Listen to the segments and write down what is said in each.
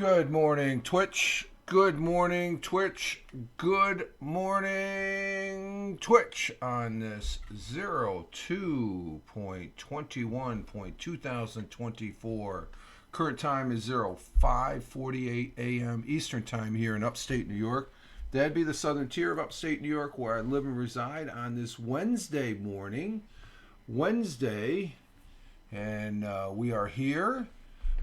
Good morning, Twitch. Good morning, Twitch. Good morning, Twitch. On this 02.21.2024. Current time is 05:48 a.m. Eastern Time here in upstate New York. That'd be the southern tier of upstate New York where I live and reside on this Wednesday morning. And we are here.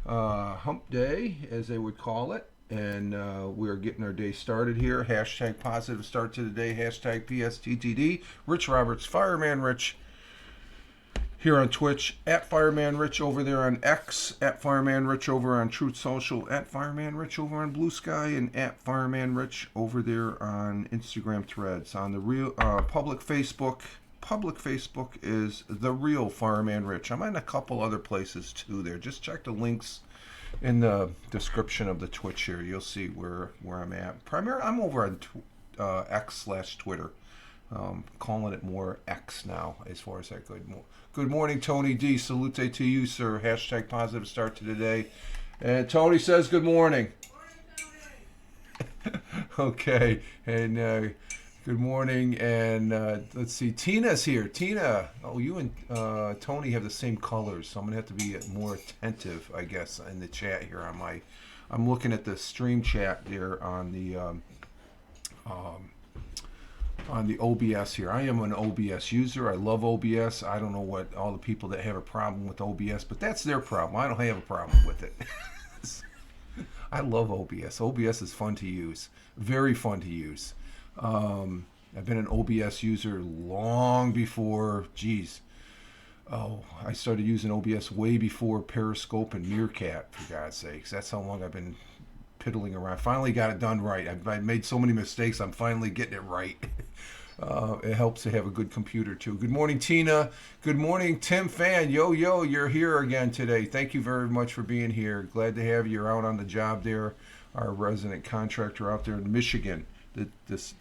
Hump day, as they would call it, and we are getting our day started here. Hashtag positive start to the day. Hashtag PSTTD. Rich Roberts, Fireman Rich, here on Twitch. At Fireman Rich over there on X. At Fireman Rich over on Truth Social. At Fireman Rich over on Blue Sky, and at Fireman Rich over there on Instagram Threads. On the real public Facebook. Public Facebook is The Real Fireman Rich. I'm on a couple other places too there. Just check the links in the description of the Twitch here. You'll see where I'm at. Primarily, I'm over on X/Twitter. Calling it more X now as far as that good. Good morning, Tony D. Salute to you, sir. Hashtag positive start to the day. And Tony says good morning. Okay. And good morning, and let's see, Tina's here. Tina, you and Tony have the same colors, so I'm gonna have to be more attentive, I guess, in the chat here. I'm looking at the stream chat there on the OBS here. I am an OBS user. I love OBS. I don't know what all the people that have a problem with OBS, but that's their problem. I don't have a problem with it. I love OBS. OBS is fun to use, very fun to use. I've been an OBS user long before, I started using OBS way before Periscope and Meerkat, for God's sakes. That's how long I've been piddling around. Finally got it done right. I've made so many mistakes, I'm finally getting it right. It helps to have a good computer, too. Good morning, Tina. Good morning, Tim Fan. Yo, you're here again today. Thank you very much for being here. Glad to have you. You're out on the job there, our resident contractor out there in Michigan. What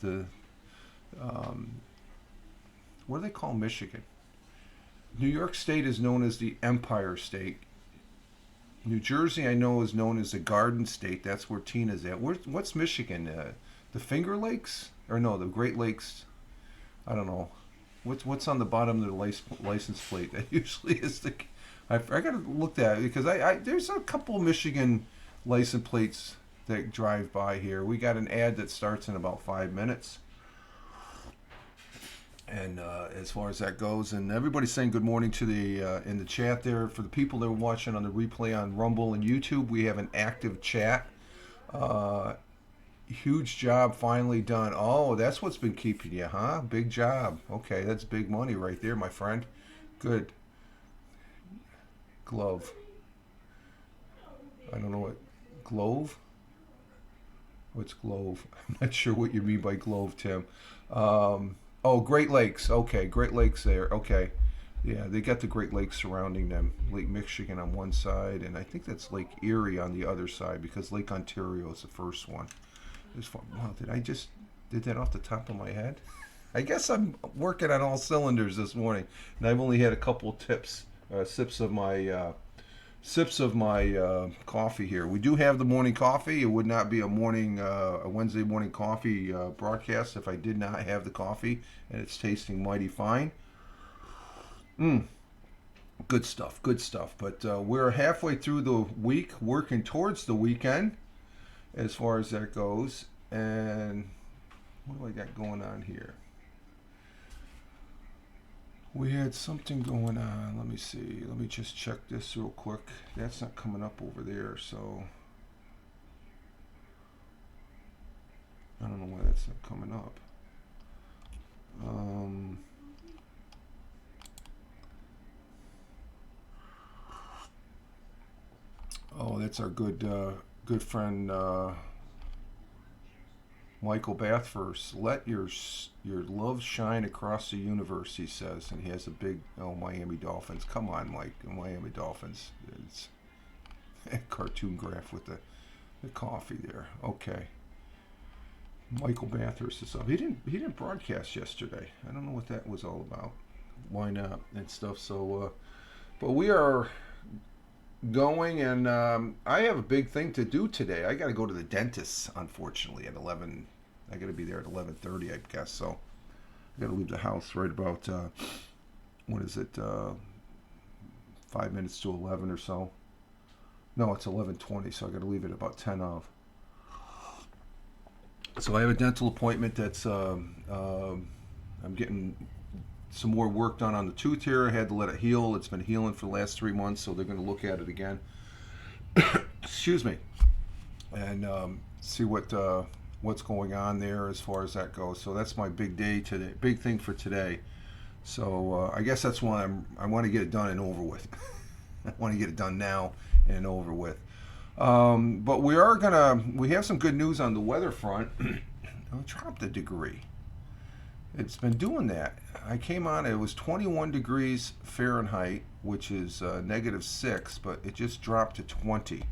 do they call Michigan? New York State is known as the Empire State. New Jersey, I know, is known as the Garden State. That's where Tina's at. What's Michigan? The Finger Lakes? Or no, the Great Lakes? I don't know. What's on the bottom of the license plate? That usually is the... I got to look at it because there's a couple Michigan license plates that drive by here. We got an ad that starts in about 5 minutes. And as far as that goes, and everybody's saying good morning to the in the chat there. For the people that are watching on the replay on Rumble and YouTube, we have an active chat. Huge job finally done. Oh, that's what's been keeping you, huh? Big job. Okay, that's big money right there, my friend. Good. Glove. I don't know what. Glove? What's Glove? I'm not sure what you mean by Glove, Tim. Great Lakes. Okay, Great Lakes there. Okay. Yeah, they got the Great Lakes surrounding them. Lake Michigan on one side, and I think that's Lake Erie on the other side because Lake Ontario is the first one. It was fun. Wow, did that off the top of my head? I guess I'm working on all cylinders this morning, and I've only had a couple sips of my coffee here. We do have the morning coffee. It would not be a Wednesday morning coffee broadcast if I did not have the coffee, and it's tasting mighty fine. Good stuff. But we're halfway through the week, working towards the weekend, as far as that goes. And what do I got going on here? We had something going on. Let me see. Let me just check this real quick. That's not coming up over there, so I don't know why that's not coming up. That's our good friend Michael Bathurst. Let your love shine across the universe, he says, and he has a big Miami Dolphins. Come on, Mike, Miami Dolphins. It's a cartoon graph with the coffee there. Okay. Michael Bathurst is up. He didn't broadcast yesterday. I don't know what that was all about. Why not and stuff. So, but we are going, and I have a big thing to do today. I got to go to the dentist, unfortunately, at 11. I got to be there at 11:30, I guess. So I got to leave the house right about what is it? 5 minutes to 11 or so. No, it's 11:20, so I got to leave it about 10 of. So I have a dental appointment. I'm getting some more work done on the tooth here. I had to let it heal. It's been healing for the last 3 months, so they're going to look at it again. Excuse me, and see what's going on there as far as that goes. So that's my big day today, big thing for today. So I guess that's why I want to get it done and over with. I want to get it done now and over with. But we have some good news on the weather front. It dropped a degree. It's been doing that. I came on, it was 21 degrees Fahrenheit, which is -6, but it just dropped to 20.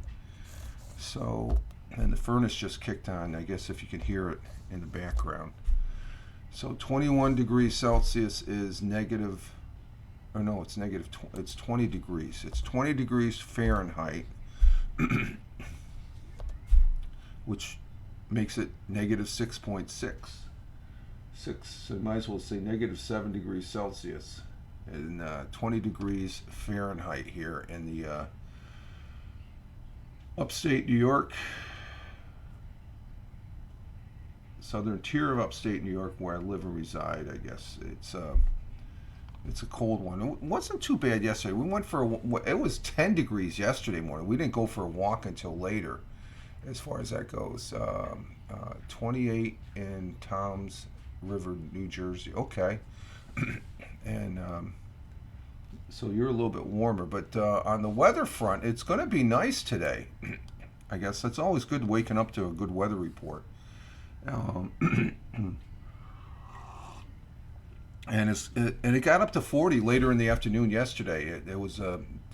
So, and the furnace just kicked on, I guess if you can hear it in the background. So 21 degrees Celsius is negative, or no, it's negative, it's 20 degrees. It's 20 degrees Fahrenheit, which makes it -6.6. I might as well say -7 degrees Celsius and 20 degrees Fahrenheit here in the upstate New York, southern tier of upstate New York, where I live and reside. I guess it's a cold one. It wasn't too bad yesterday. We went it was 10 degrees yesterday morning. We didn't go for a walk until later, as far as that goes. 28 in Toms River, New Jersey. Okay. And so you're a little bit warmer, but on the weather front, it's going to be nice today. I guess that's always good, waking up to a good weather report. And it got up to 40 later in the afternoon yesterday.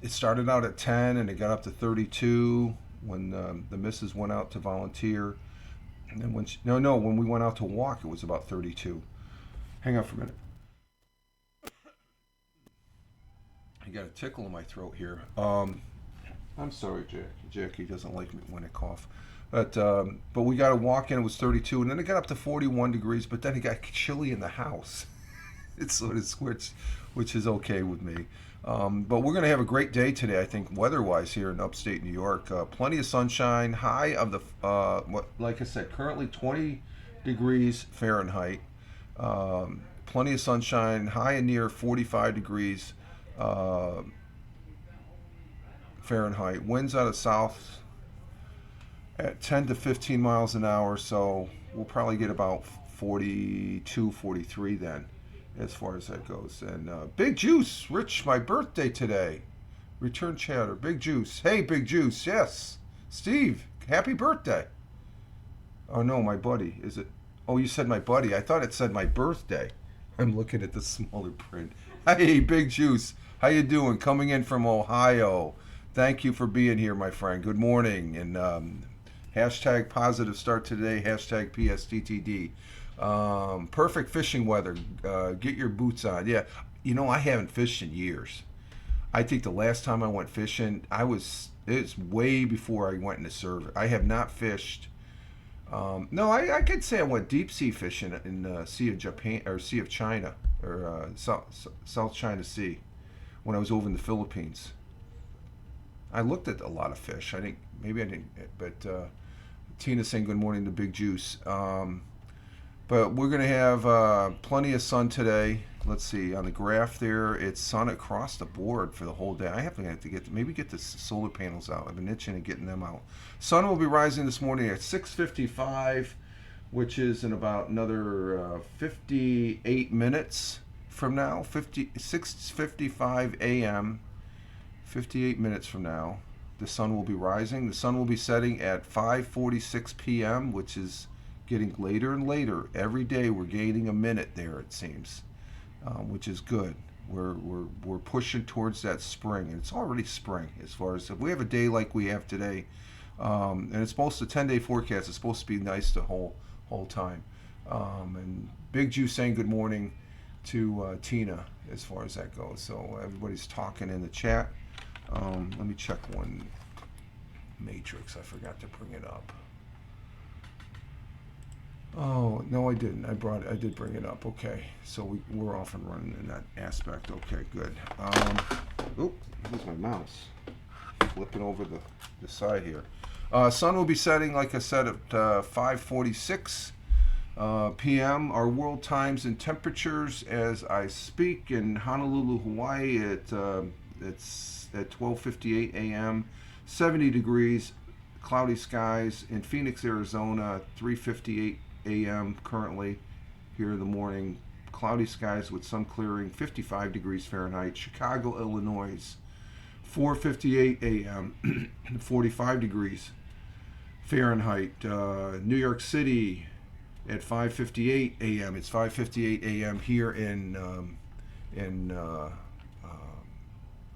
It started out at 10 and it got up to 32 when the missus went out to volunteer. And then when we went out to walk, it was about 32. Hang on for a minute. I got a tickle in my throat here. I'm sorry, Jackie doesn't like me when I cough. But we got a walk in. It was 32, and then it got up to 41 degrees. But then it got chilly in the house. It's sort of which is okay with me. But we're going to have a great day today, I think, weather-wise here in upstate New York. Plenty of sunshine. High of like I said, currently 20 degrees Fahrenheit. Plenty of sunshine. High and near 45 degrees Fahrenheit. Winds out of south at 10 to 15 miles an hour. So we'll probably get about 42, 43 then, as far as that goes. And Big Juice, Rich, my birthday today. Return chatter, Big Juice. Hey, Big Juice, yes. Steve, happy birthday. Oh no, my buddy. Is it? Oh, you said my buddy. I thought it said my birthday. I'm looking at the smaller print. Hey, Big Juice, how you doing? Coming in from Ohio. Thank you for being here, my friend. Good morning. And hashtag positive start today. Hashtag PSTTD. Perfect fishing weather. Get your boots on. Yeah, I haven't fished in years. I think the last time I went fishing, it's way before I went into service. I have not fished. No, I could say I went deep sea fishing in the Sea of Japan or Sea of China or South China Sea when I was over in the Philippines. I looked at a lot of fish. Maybe I didn't, but Tina saying good morning to Big Juice. But we're going to have plenty of sun today. Let's see, on the graph there, it's sun across the board for the whole day. I have to get the solar panels out. I've been itching at getting them out. Sun will be rising this morning at 6:55, which is in about another 58 minutes from now. 6:55 a.m., 58 minutes from now, the sun will be rising. The sun will be setting at 5:46 p.m., which is getting later and later. Every day we're gaining a minute there, it seems, which is good. We're pushing towards that spring, and it's already spring as far as if we have a day like we have today, and it's supposed to 10-day forecast. It's supposed to be nice the whole time. And Big Juice saying good morning to Tina as far as that goes. So everybody's talking in the chat. Let me check one matrix. I forgot to bring it up. Oh, no, I didn't. I did bring it up. Okay. So we're off and running in that aspect. Okay, good. Here's my mouse. Flipping over the side here. Sun will be setting, like I said, at 5:46 p.m. Our world times and temperatures as I speak in Honolulu, Hawaii, it's at 12:58 a.m. 70 degrees, cloudy skies. In Phoenix, Arizona, 3:58 a.m. currently here in the morning. Cloudy skies with some clearing, 55 degrees Fahrenheit. Chicago, Illinois, 4:58 a.m. 45 degrees Fahrenheit. New York City at 5:58 a.m. It's 5:58 a.m. here in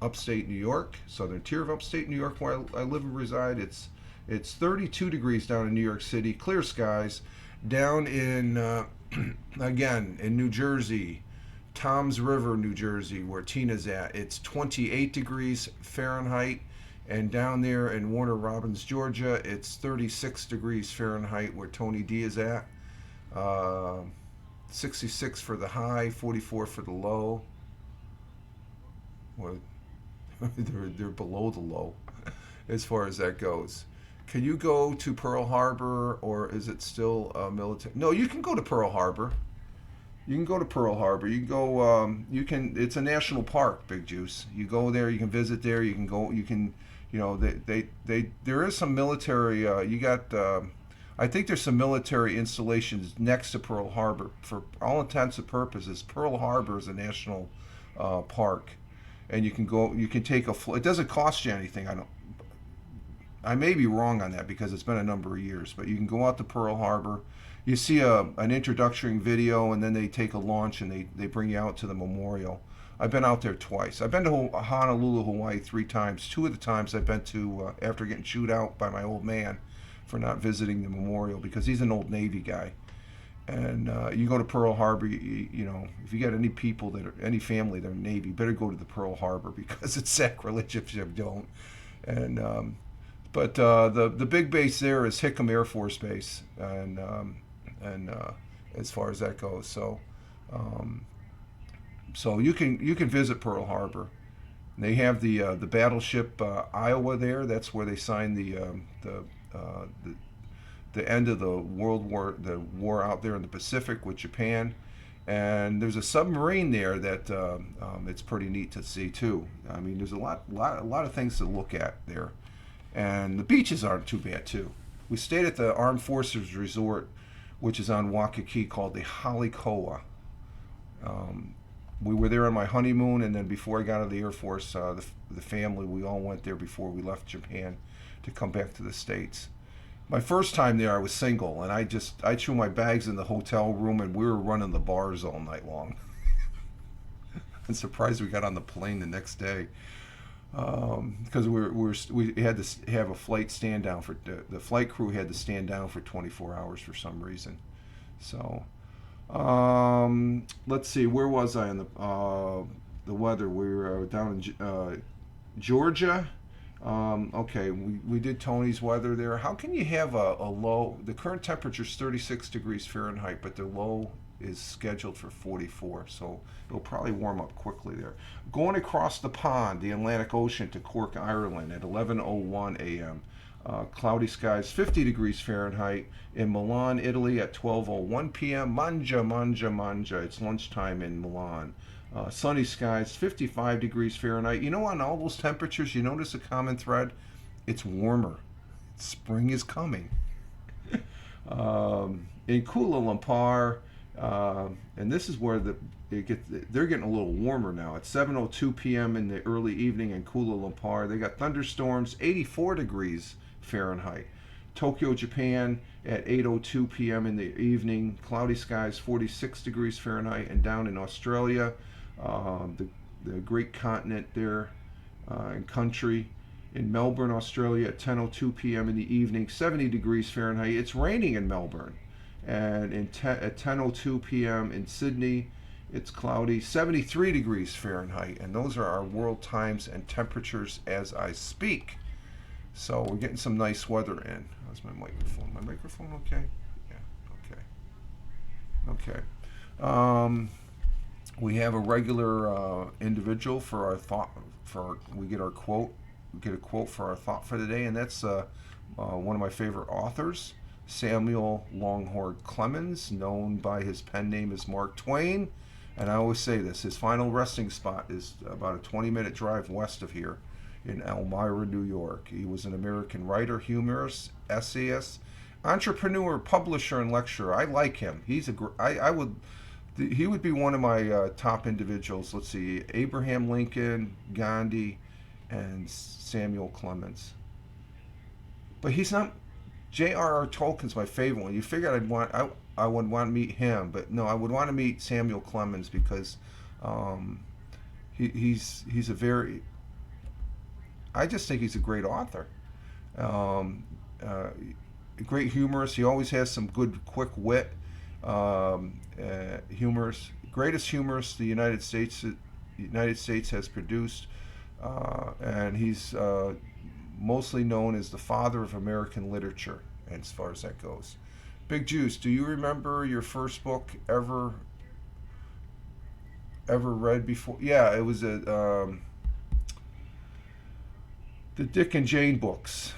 upstate New York, southern tier of upstate New York, where I live and reside. It's 32 degrees down in New York City, clear skies. Down in again in New Jersey, Toms River, New Jersey, where Tina's at, it's 28 degrees Fahrenheit. And down there in Warner Robins, Georgia, it's 36 degrees Fahrenheit, where Tony D is at. 66 for the high, 44 for the low. Well, they're below the low as far as that goes. Can you go to Pearl Harbor, or is it still military? No, you can go to Pearl Harbor. You can go to Pearl Harbor. You can go. You can. It's a national park, Big Juice. You go there. You can visit there. You can go. You can. You know, there is some military. You got. I think there's some military installations next to Pearl Harbor. For all intents and purposes, Pearl Harbor is a national park, and you can go. You can take a. It doesn't cost you anything. I may be wrong on that because it's been a number of years, but you can go out to Pearl Harbor. You see an introductory video, and then they take a launch and they bring you out to the memorial. I've been out there twice. I've been to Honolulu, Hawaii 3 times. 2 of the times I've been to after getting chewed out by my old man for not visiting the memorial because he's an old Navy guy. And you go to Pearl Harbor, you know, if you got any people any family that are Navy, better go to the Pearl Harbor because it's sacrilege if you don't. And but the big base there is Hickam Air Force Base, and as far as that goes, so you can visit Pearl Harbor. They have the battleship Iowa there. That's where they signed the end of the the war out there in the Pacific with Japan. And there's a submarine there that it's pretty neat to see too. I mean, there's a lot of things to look at there. And the beaches aren't too bad too. We stayed at the Armed Forces Resort, which is on Waikiki, called the Halikoa. We were there on my honeymoon, and then before I got out of the Air Force, the family, we all went there before we left Japan to come back to the States. My first time there, I was single, and I threw my bags in the hotel room, and we were running the bars all night long. I'm surprised we got on the plane the next day. Because we had to have a flight stand down for the flight crew had to stand down for 24 hours for some reason. So let's see, where was I in the weather? We were down in Georgia. Okay, we did Tony's weather there. How can you have a low? The current temperature is 36 degrees Fahrenheit, but the low is scheduled for 44, so it'll probably warm up quickly there. Going across the pond, the Atlantic Ocean, to Cork, Ireland at 11:01 a.m. Cloudy skies, 50 degrees Fahrenheit. In Milan, Italy at 12:01 p.m. Mangia. It's lunchtime in Milan. Sunny skies, 55 degrees Fahrenheit. You know, on all those temperatures, you notice a common thread? It's warmer. Spring is coming. In Kuala Lumpur, and this is where they're getting a little warmer now. It's 7:02 p.m. in the early evening in Kuala Lumpur. They got thunderstorms, 84 degrees Fahrenheit. Tokyo, Japan at 8:02 p.m. in the evening, cloudy skies, 46 degrees Fahrenheit. And down in Australia, the great continent there and country, in Melbourne, Australia at 10:02 p.m. in the evening, 70 degrees Fahrenheit. It's raining in Melbourne. And at 10:02 p.m. in Sydney, It's cloudy, 73 degrees Fahrenheit, and those are our world times and temperatures as I speak. So we're getting some nice weather in. How's my microphone? My microphone okay? Yeah, okay. Okay. We have a regular individual for our thought. We get our quote. We get a quote for our thought for the day, and that's one of my favorite authors, Samuel Longhorn Clemens, known by his pen name as Mark Twain. And I always say this: his final resting spot is about a 20-minute drive west of here, in Elmira, New York. He was an American writer, humorist, essayist, entrepreneur, publisher, and lecturer. I like him. He would be one of my top individuals. Let's see, Abraham Lincoln, Gandhi, and Samuel Clemens. But he's not. J.R.R. Tolkien's my favorite one. You figured I would want to meet him, but no, I would want to meet Samuel Clemens because he's a very. I just think he's a great author. A great humorist. He always has some good, quick wit. Humorous, greatest humorist the United States has produced, and he's mostly known as the father of American literature, as far as that goes. Big Juice, do you remember your first book ever read before? Yeah, it was the Dick and Jane books.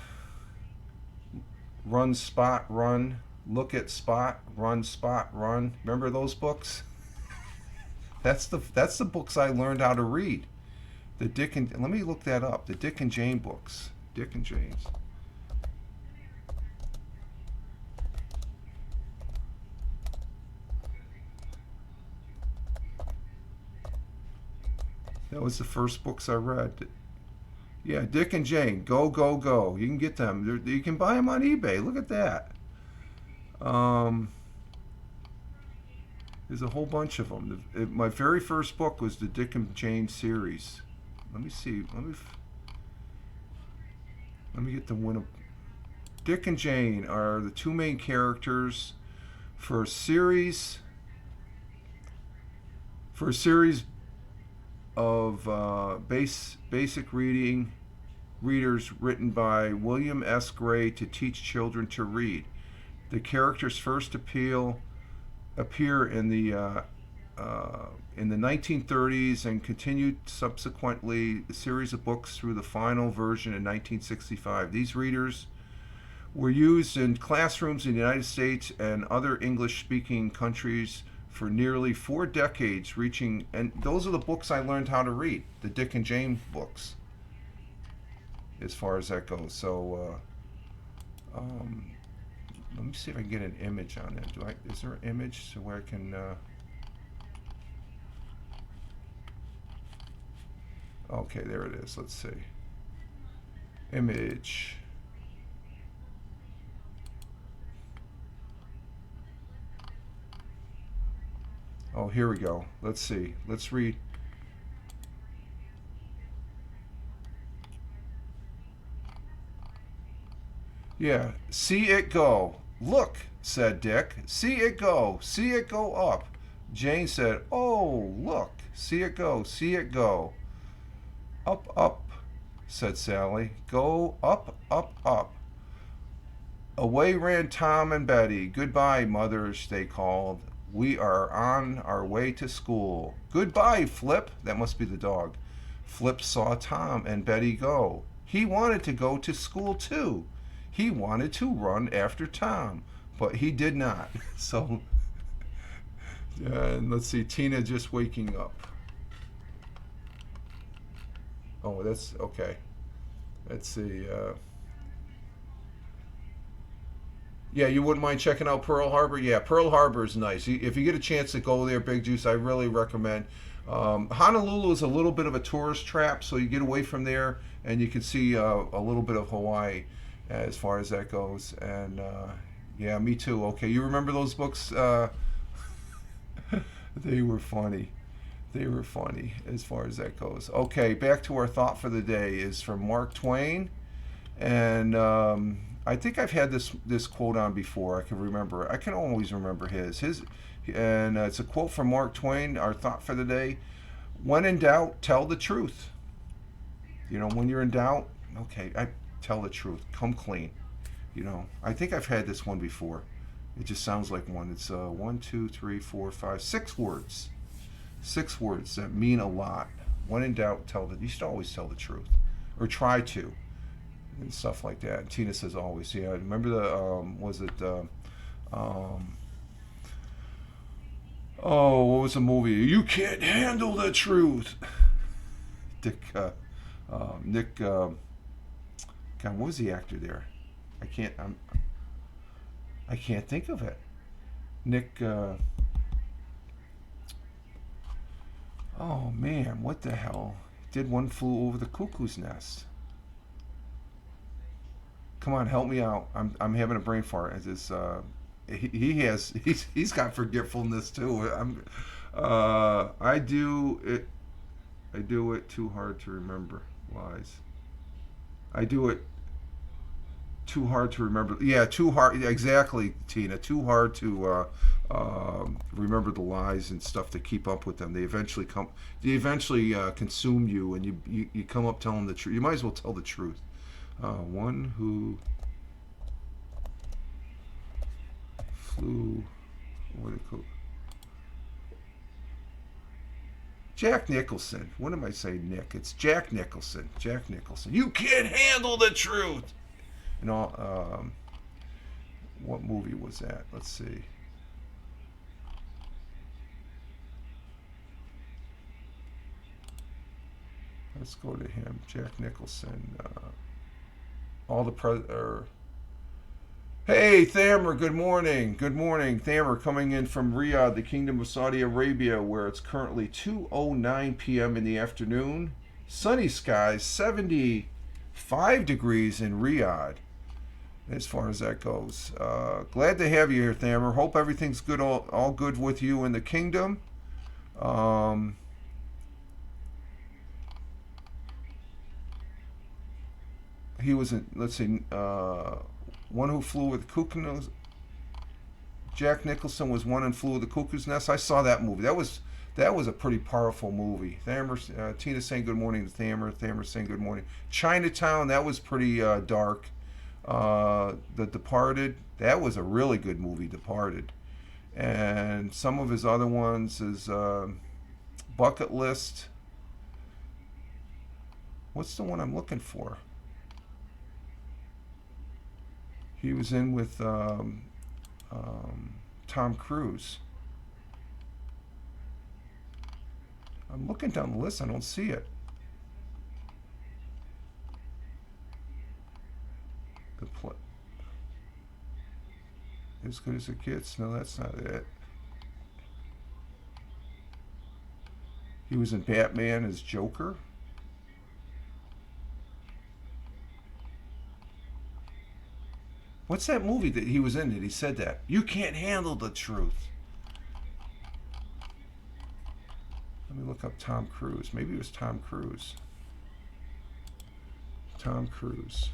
Run, Spot, Run. Look at Spot, Run, Spot, Run. Remember those books? That's the books I learned how to read. Let me look that up. The Dick and Jane books. Dick and Jane's. That was the first books I read. Yeah, Dick and Jane. Go, go, go. You can get them. You can buy them on eBay. Look at that. There's a whole bunch of them. My very first book was the Dick and Jane series. Let me see. Let me get the one. Dick and Jane are the two main characters for a series. Of basic readers written by William S. Gray to teach children to read. The characters first appear in the 1930s and continued subsequently a series of books through the final version in 1965. These readers were used in classrooms in the United States and other English-speaking countries for nearly 4 decades, and those are the books I learned how to read, the Dick and Jane books, as far as that goes. So, let me see if I can get an image on that. Is there an image so where I can? Okay, there it is. Let's see. Image. Oh, here we go. Let's see. Let's read. Yeah. See it go. Look, said Dick. See it go. See it go up. Jane said, oh, look. See it go. See it go. Up, up, said Sally. Go up, up, up. Away ran Tom and Betty. Goodbye, mothers, they called. We are on our way to school. Goodbye, Flip. That must be the dog. Flip saw Tom and Betty go. He wanted to go to school too. He wanted to run after Tom, but he did not. So, and let's see, Tina just waking up. Oh, that's okay. Let's see. Yeah, you wouldn't mind checking out Pearl Harbor? Yeah, Pearl Harbor is nice. If you get a chance to go there, Big Juice, I really recommend. Honolulu is a little bit of a tourist trap, so you get away from there and you can see a little bit of Hawaii as far as that goes. And yeah, me too. Okay, you remember those books? They were funny. They were funny as far as that goes. Okay, back to our thought for the day is from Mark Twain. And I think I've had this quote on before. I can remember. I can always remember his, and it's a quote from Mark Twain. Our thought for the day: when in doubt, tell the truth. When you're in doubt, okay, I tell the truth. Come clean. I think I've had this one before. It just sounds like one. It's 1, 2, 3, 4, 5, 6 words. 6 words that mean a lot. When in doubt, you should always tell the truth, or try to, and stuff like that. And Tina says always. Yeah, remember what was the movie? You can't handle the truth. Nick. God, what was the actor there? I can't think of it. Nick. Oh man, what the hell? Did One Flew Over the Cuckoo's Nest? Come on, help me out. I'm having a brain fart. He's got forgetfulness too. I do it too hard to remember. Lies. I do it too hard to remember. Yeah, too hard. Exactly, Tina. Too hard to remember the lies and stuff to keep up with them. They eventually consume you, and you come up telling the truth. You might as well tell the truth. One who flew over the coast. Jack Nicholson. What am I saying, Nick? It's Jack Nicholson. Jack Nicholson. You can't handle the truth. What movie was that? Let's see. Let's go to him. Jack Nicholson. Hey, Thamer, good morning. Good morning. Thamer coming in from Riyadh, the Kingdom of Saudi Arabia, where it's currently 2:09 p.m. in the afternoon. Sunny skies, 75 degrees in Riyadh, as far as that goes. Glad to have you here, Thamer. Hope everything's good, all good with you in the kingdom. He was in, let's see, One Who Flew with the Cuckoo's. Jack Nicholson was One and Flew with the Cuckoo's Nest. I saw that movie. That was a pretty powerful movie. Tina saying good morning to Thamer. Thamer saying good morning. Chinatown, that was pretty dark. The Departed, that was a really good movie, Departed. And some of his other ones is Bucket List. What's the one I'm looking for? He was in with Tom Cruise. I'm looking down the list. I don't see it. As Good as It Gets. No, that's not it. He was in Batman as Joker. What's that movie that he was in that he said that? You can't handle the truth. Let me look up Tom Cruise. Maybe it was Tom Cruise. Tom Cruise.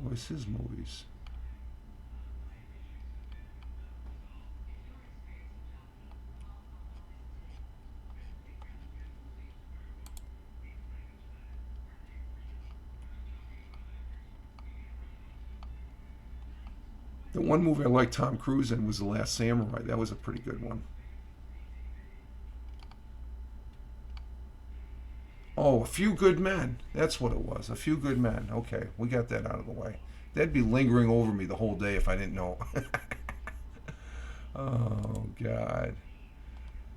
What's his movies? The one movie I liked Tom Cruise in was The Last Samurai. That was a pretty good one. Oh, A Few Good Men. That's what it was. A Few Good Men. Okay, we got that out of the way. That'd be lingering over me the whole day if I didn't know. Oh, God.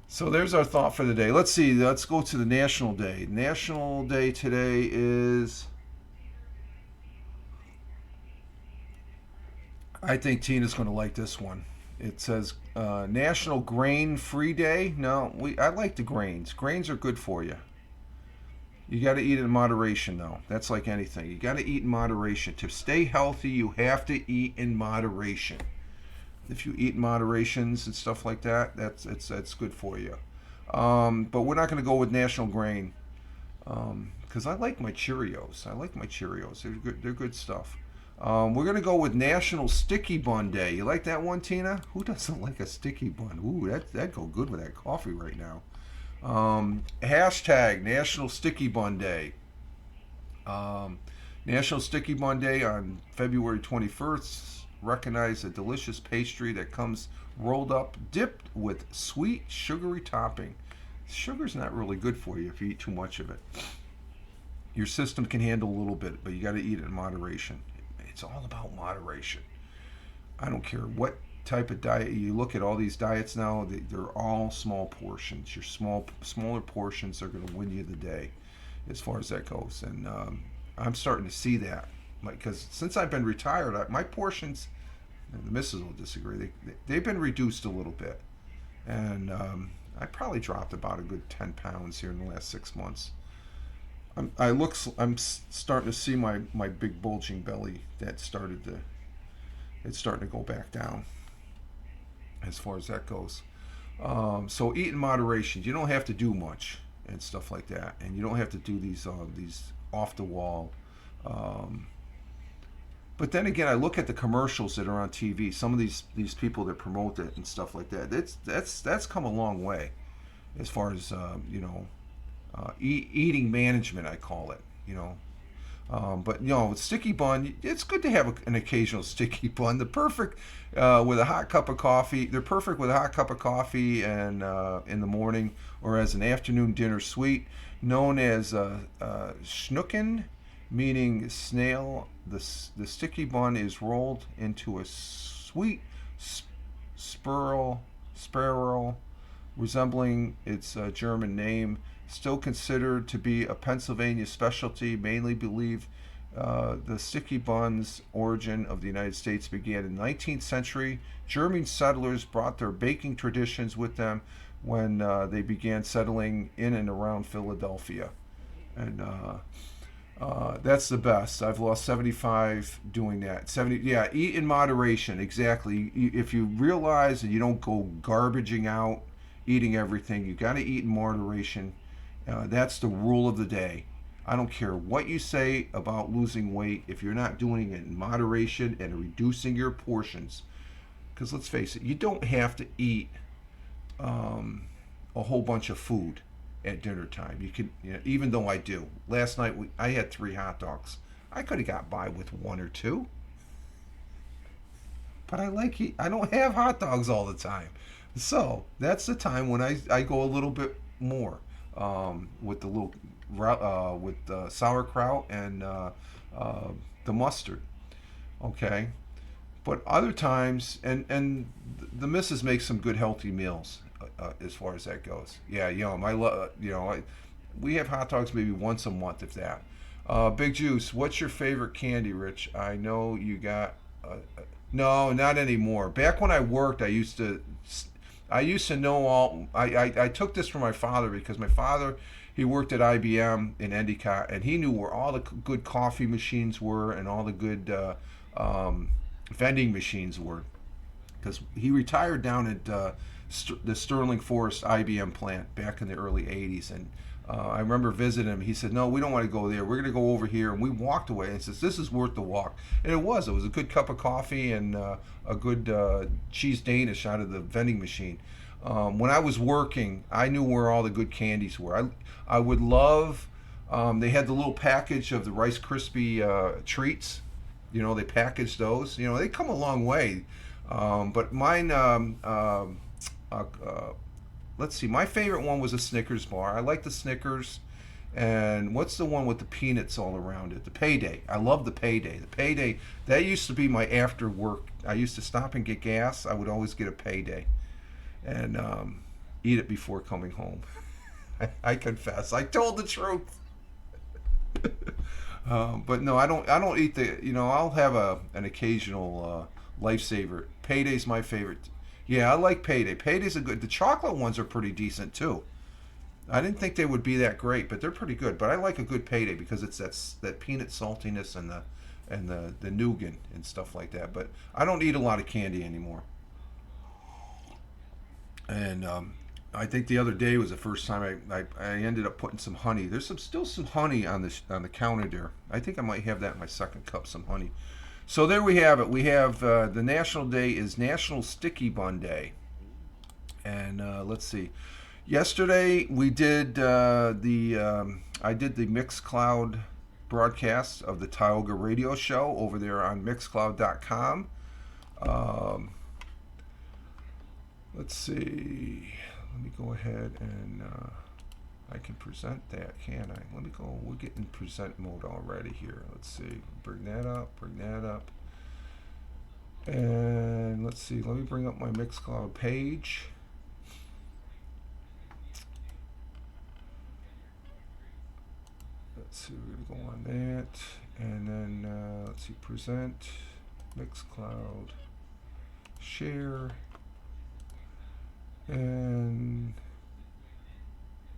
So there's our thought for the day. Let's see. Let's go to the National Day. National Day today is... I think Tina's going to like this one. It says National Grain Free Day. No, I like the grains. Grains are good for you. You got to eat in moderation, though. That's like anything. You got to eat in moderation. To stay healthy, you have to eat in moderation. If you eat in moderations and stuff like that, that's good for you. But we're not going to go with National Grain because I like my Cheerios. I like my Cheerios. They're good. They're good stuff. We're going to go with National Sticky Bun Day. You like that one, Tina? Who doesn't like a sticky bun? Ooh, that'd go good with that coffee right now. Hashtag National Sticky Bun Day. National Sticky Bun Day on February 21st. Recognize a delicious pastry that comes rolled up, dipped with sweet, sugary topping. Sugar's not really good for you if you eat too much of it. Your system can handle a little bit, but you got to eat it in moderation. It's all about moderation. I don't care what type of diet you look at. All these diets now, they're all small portions. Your smaller portions are going to win you the day as far as that goes. And I'm starting to see that because since I've been retired, my portions, and the missus will disagree, they've been reduced a little bit. And I probably dropped about a good 10 pounds here in the last 6 months. I'm starting to see my big bulging belly it's starting to go back down as far as that goes. So eat in moderation. You don't have to do much and stuff like that, and you don't have to do these off the wall. But then again, I look at the commercials that are on TV. Some of these people that promote it and stuff like that. That's come a long way as far as eating management, I call it. But sticky bun, it's good to have an occasional sticky bun. The perfect with a hot cup of coffee. They're perfect with a hot cup of coffee and in the morning or as an afternoon dinner sweet, known as schnucken, meaning snail. The sticky bun is rolled into a sweet spiral resembling its German name. Still considered to be a Pennsylvania specialty, mainly believe the sticky buns origin of the United States began in the 19th century. German settlers brought their baking traditions with them when they began settling in and around Philadelphia. And that's the best. I've lost 75 doing that. 70, yeah, eat in moderation, exactly. If you realize that you don't go garbaging out, eating everything, you got to eat in moderation. That's the rule of the day. I don't care what you say about losing weight if you're not doing it in moderation and reducing your portions. Because let's face it, you don't have to eat a whole bunch of food at dinner time. You can, even though I do. Last night I had 3 hot dogs. I could have got by with 1 or 2. But I don't have hot dogs all the time. So that's the time when I go a little bit more. With the little with sauerkraut and the mustard, okay. But other times, and the missus makes some good healthy meals as far as that goes. Yeah, I love we have hot dogs maybe once a month, if that. Big Juice, what's your favorite candy, Rich? I know you got. No, not anymore. Back when I worked, I used to know all. I took this from my father because my father, he worked at IBM in Endicott, and he knew where all the good coffee machines were and all the good vending machines were. Because he retired down at the Sterling Forest IBM plant back in the early 80s. And I remember visiting him. He said, no, we don't want to go there. We're going to go over here. And we walked away and says, this is worth the walk. And it was. It was a good cup of coffee and a good cheese Danish out of the vending machine. When I was working, I knew where all the good candies were. I would love, they had the little package of the Rice Krispie treats. They packaged those. They come a long way. But mine, let's see, my favorite one was a Snickers bar. I like the Snickers. And what's the one with the peanuts all around it? The Payday. I love the Payday. The Payday, that used to be my after work. I used to stop and get gas. I would always get a Payday and eat it before coming home. I confess, I told the truth. But no, I don't eat the. I'll have an occasional lifesaver. Payday's my favorite. Yeah, I like Payday. Payday's a good. The chocolate ones are pretty decent too. I didn't think they would be that great, but they're pretty good. But I like a good Payday because it's that peanut saltiness and the nougat and stuff like that. But I don't eat a lot of candy anymore. And I think the other day was the first time I ended up putting some honey. There's still some honey on the counter there. I think I might have that in my second cup, some honey. So there we have it. We have the national day is National Sticky Bun Day, and let's see. Yesterday we did I did the Mixcloud broadcast of the Tioga Radio Show over there on Mixcloud.com. Um, let's see. Let me go ahead and I can present that, can I? Let me go. We'll get in present mode already here. Let's see. Bring that up. Bring that up. And let's see. Let me bring up my Mixcloud page. Let's see. We're gonna go on that, and then let's see. Present Mixcloud. Share. And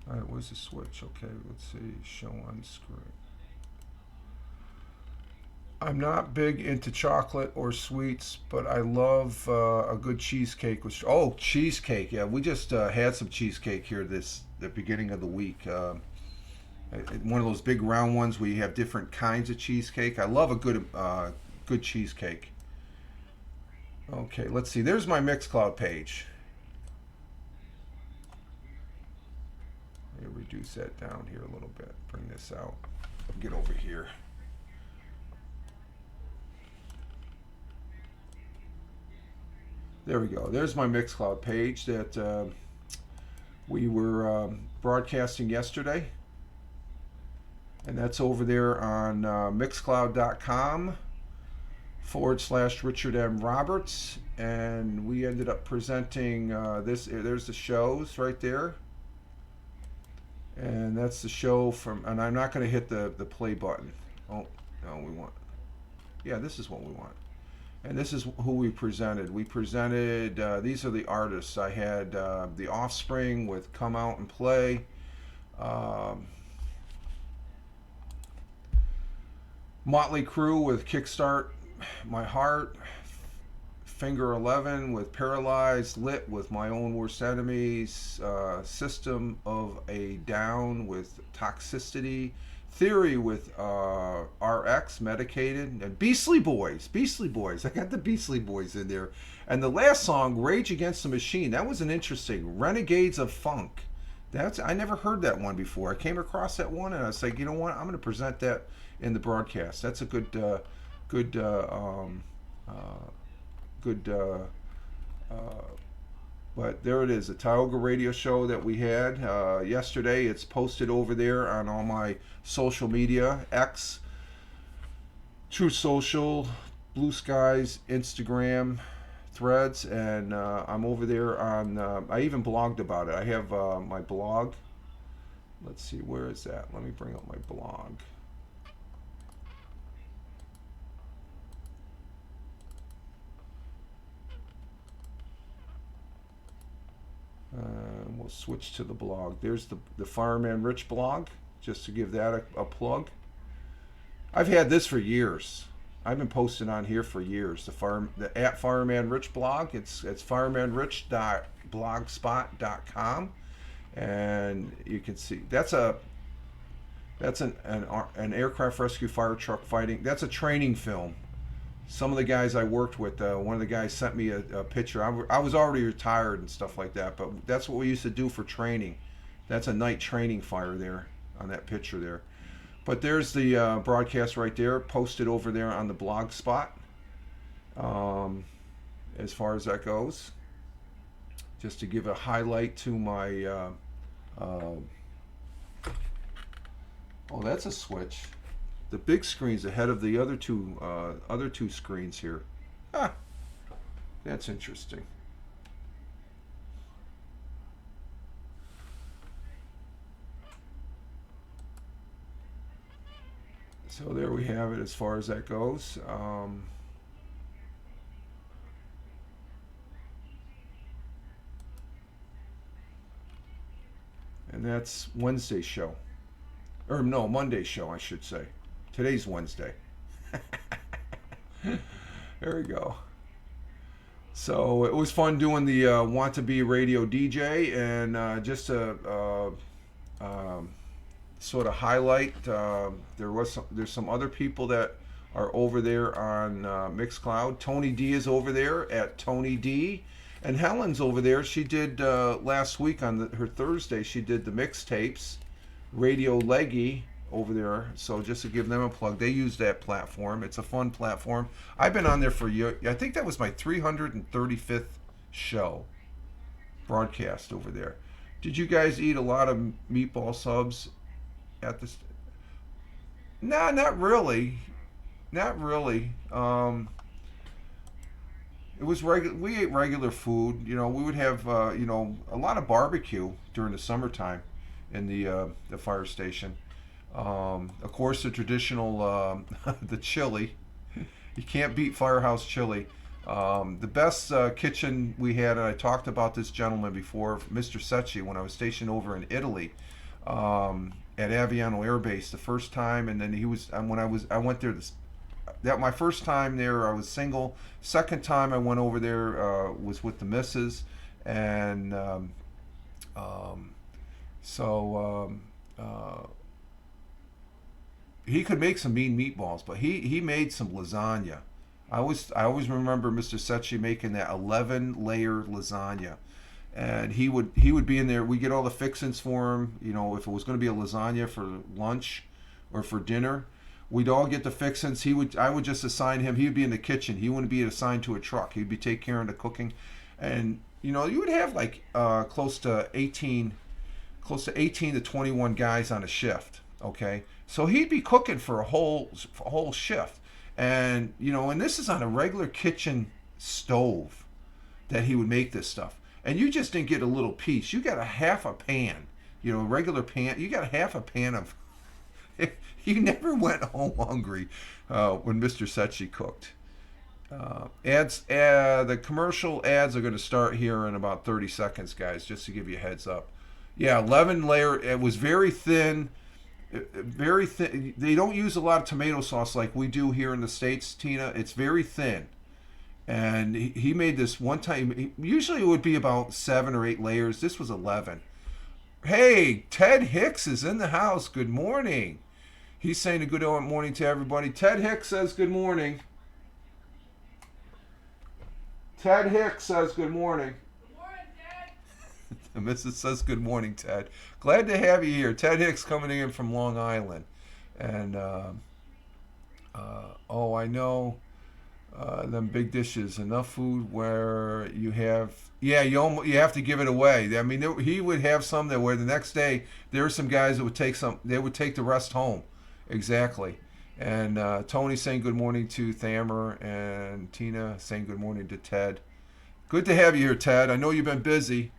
all right, where's the switch? Okay, let's see. Show on screen. I'm not big into chocolate or sweets, but I love a good cheesecake. Cheesecake! Yeah, we just had some cheesecake here the beginning of the week. One of those big round ones where you have different kinds of cheesecake. I love a good cheesecake. Okay, let's see. There's my Mixcloud page. Reduce that down here a little bit. Bring this out. Get over here. There we go. There's my Mixcloud page that we were broadcasting yesterday. And that's over there on Mixcloud.com /Richard M. Roberts. And we ended up presenting this. There's the shows right there. And that's the show from, and I'm not going to hit the play button. Oh, no, we want, yeah, this is what we want. And this is who we presented. We presented, these are the artists. I had The Offspring with Come Out and Play. Motley Crue with Kickstart My Heart. Finger 11 with Paralyzed, Lit with My Own Worst Enemies, System of a Down with Toxicity, Theory with RX, Medicated, and Beastly Boys. I got the Beastly Boys in there. And the last song, Rage Against the Machine, that was an interesting, Renegades of Funk. I never heard that one before. I came across that one and I was like, you know what, I'm going to present that in the broadcast. That's a good but there it is, the Tioga Radio Show that we had yesterday. It's posted over there on all my social media, X, Truth Social, Blue Skies, Instagram, Threads, and I'm over there on, I even blogged about it. I have my blog. Let's see, where is that? Let me bring up my blog. We'll switch to the blog. There's the Fireman Rich blog, just to give that a plug. I've had this for years. I've been posting on here for years. The at Fireman Rich blog. It's firemanrich.blogspot.com, and you can see that's an aircraft rescue fire truck fighting. That's a training film. Some of the guys I worked with, one of the guys sent me a picture. I was already retired and stuff like that, but that's what we used to do for training. That's a night training fire there on that picture there. But there's the broadcast right there, posted over there on the blog spot. As far as that goes, just to give a highlight to my. Oh, that's a switch. The big screen's ahead of the other two screens here. Ah, that's interesting. So there we have it as far as that goes. And that's Wednesday's show. Or no, Monday's show, I should say. Today's Wednesday. There we go. So it was fun doing the Want to Be Radio DJ, and just to sort of highlight, there's some other people that are over there on Mixcloud. Tony D is over there at Tony D, and Helen's over there. She did last week on her Thursday. She did the mixtapes, Radio Leggy over there. So just to give them a plug, they use that platform. It's a fun platform. I've been on there for a year. I think that was my 335th show broadcast over there. Did you guys eat a lot of meatball subs at this? Nah, not really. Not really. It was regular. We ate regular food. You know, we would have a lot of barbecue during the summertime in the fire station. Of course, the traditional the chili. You can't beat Firehouse chili. The best kitchen we had, and I talked about this gentleman before, Mr. Secchi, when I was stationed over in Italy at Aviano Air Base the first time, and then I went there my first time there, I was single. Second time I went over there was with the missus, and he could make some mean meatballs, but he made some lasagna. I always remember Mr. Secchi making that 11-layer lasagna, and he would be in there. We get all the fixings for him. You know, if it was going to be a lasagna for lunch or for dinner, we'd all get the fixings. I would just assign him. He would be in the kitchen. He wouldn't be assigned to a truck. He'd be take care of the cooking, and you would have like close to 18 to 21 guys on a shift. Okay, so he'd be cooking for a whole shift, and and this is on a regular kitchen stove that he would make this stuff. And you just didn't get a little piece. You got a half a pan, regular pan. You got a half a pan of. You never went home hungry when Mr. Secchi cooked. The commercial ads are going to start here in about 30 seconds, guys, just to give you a heads up. Yeah, 11 layer. It was very thin. Very thin. They don't use a lot of tomato sauce like we do here in the States, Tina. It's very thin. And he made this one time. Usually it would be about 7 or 8 layers. This was 11. Hey, Ted Hicks is in the house. Good morning. He's saying a good morning to everybody. Ted Hicks says good morning. Ted Hicks says good morning. Good morning, Ted. The missus says good morning, Ted. Glad to have you here. Ted Hicks coming in from Long Island. And, I know them big dishes. Enough food where you have... Yeah, you have to give it away. I mean, he would have some that where the next day, there were some guys that would take some... They would take the rest home. Exactly. And Tony saying good morning to Thamer, and Tina saying good morning to Ted. Good to have you here, Ted. I know you've been busy.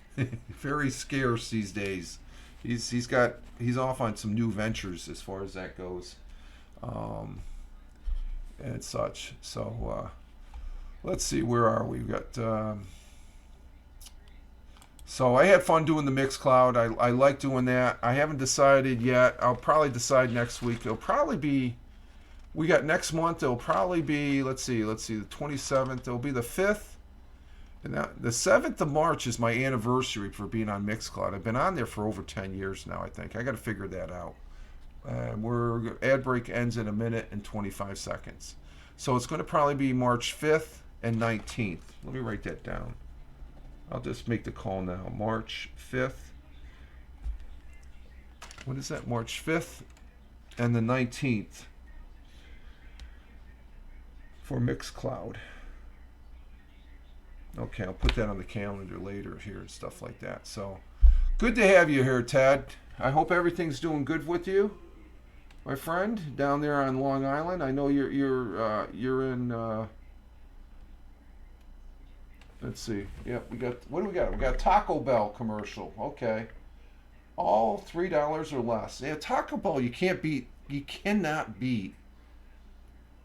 Very scarce these days. He's off on some new ventures as far as that goes, and such. So let's see, where are we? We've got. So I had fun doing the Mixcloud. I like doing that. I haven't decided yet. I'll probably decide next week. It'll probably be, we got next month. It'll probably be, let's see, the 27th. It'll be the 5th. And the 7th of March is my anniversary for being on Mixcloud. I've been on there for over 10 years now, I think. I got to figure that out. Ad break ends in 1 minute and 25 seconds. So it's going to probably be March 5th and 19th. Let me write that down. I'll just make the call now. March 5th. What is that? March 5th and the 19th for Mixcloud. Okay, I'll put that on the calendar later here and stuff like that. So, good to have you here, Ted. I hope everything's doing good with you, my friend, down there on Long Island. I know you're in. Let's see. Yep, what do we got? We got a Taco Bell commercial. Okay. All $3 or less. Yeah, Taco Bell, you cannot beat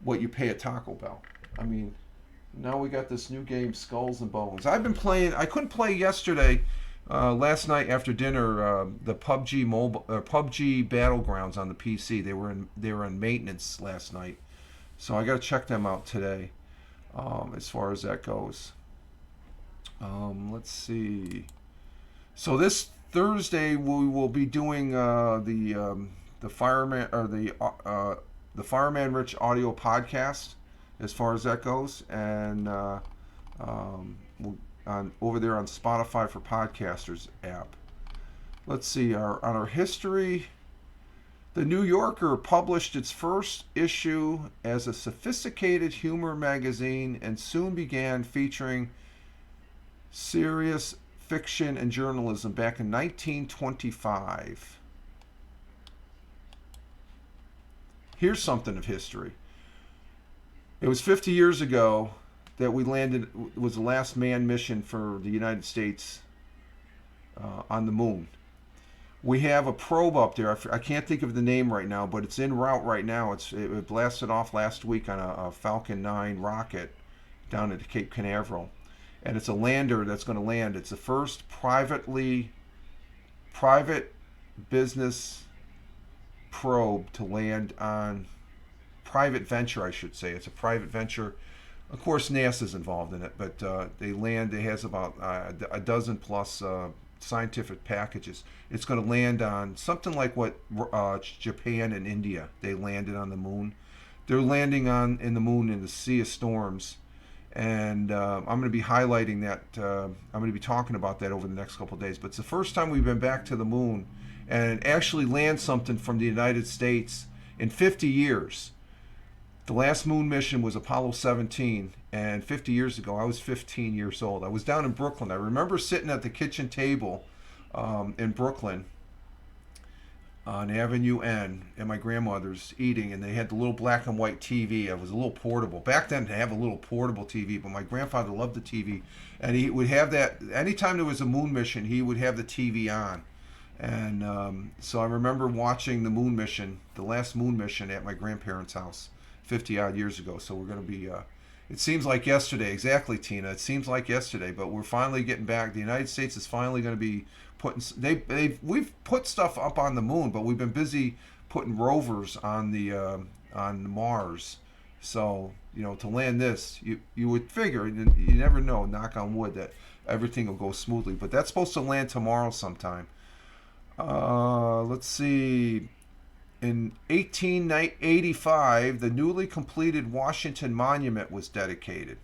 what you pay at Taco Bell. I mean, now we got this new game, Skulls and Bones. I've been playing, I couldn't play yesterday. Last night after dinner, the PUBG Battlegrounds on the PC, they were in maintenance last night, so I got to check them out today. As far as that goes, let's see. So this Thursday we will be doing the fireman or the Fireman Rich audio podcast, as far as that goes, and we'll, over there on Spotify for Podcasters app. Let's see, on our history, the New Yorker published its first issue as a sophisticated humor magazine and soon began featuring serious fiction and journalism back in 1925. Here's something of history. It was 50 years ago that we landed, was the last manned mission for the United States on the moon. We have a probe up there. I can't think of the name right now, but it's en route right now. It blasted off last week on a Falcon 9 rocket down at Cape Canaveral. And it's a lander that's going to land. It's the first private business probe to land on private venture, I should say. It's a private venture. Of course, NASA's involved in it, but it has about a dozen plus scientific packages. It's going to land on something like what Japan and India, they landed on the moon. They're landing in the moon in the Sea of Storms. And I'm going to be highlighting that. I'm going to be talking about that over the next couple of days. But it's the first time we've been back to the moon and actually land something from the United States in 50 years. The last moon mission was Apollo 17, and 50 years ago, I was 15 years old. I was down in Brooklyn. I remember sitting at the kitchen table in Brooklyn on Avenue N at my grandmother's eating, and they had the little black and white TV. It was a little portable. Back then, to have a little portable TV, but my grandfather loved the TV, and he would have that. Anytime there was a moon mission, he would have the TV on. And so I remember watching the moon mission, the last moon mission at my grandparents' house 50 odd years ago. So we're going to be, it seems like yesterday, exactly, Tina. It seems like yesterday, but we're finally getting back. The United States is finally going to be we've put stuff up on the moon, but we've been busy putting rovers on Mars. So, to land this, you would figure, you never know, knock on wood, that everything will go smoothly. But that's supposed to land tomorrow sometime. Let's see. In 1885, the newly completed Washington Monument was dedicated.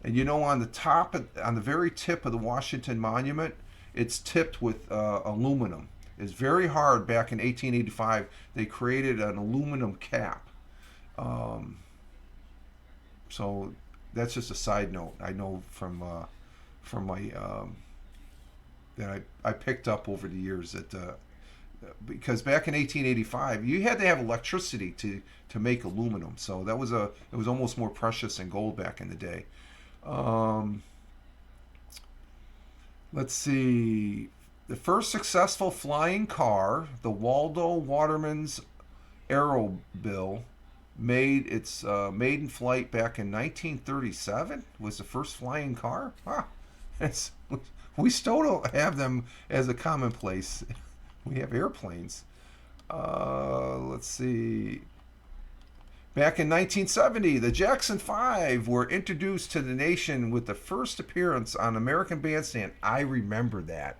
And on the very tip of the Washington Monument, it's tipped with aluminum. It's very hard. Back in 1885, they created an aluminum cap. So that's just a side note. I know from my that I picked up over the years that because back in 1885, you had to have electricity to make aluminum. So it was almost more precious than gold back in the day. Let's see. The first successful flying car, the Waldo Waterman's Aerobill, made its maiden flight back in 1937. Was the first flying car. We still don't have them as a commonplace. We have airplanes. Let's see. Back in 1970, the Jackson 5 were introduced to the nation with the first appearance on American Bandstand. I remember that.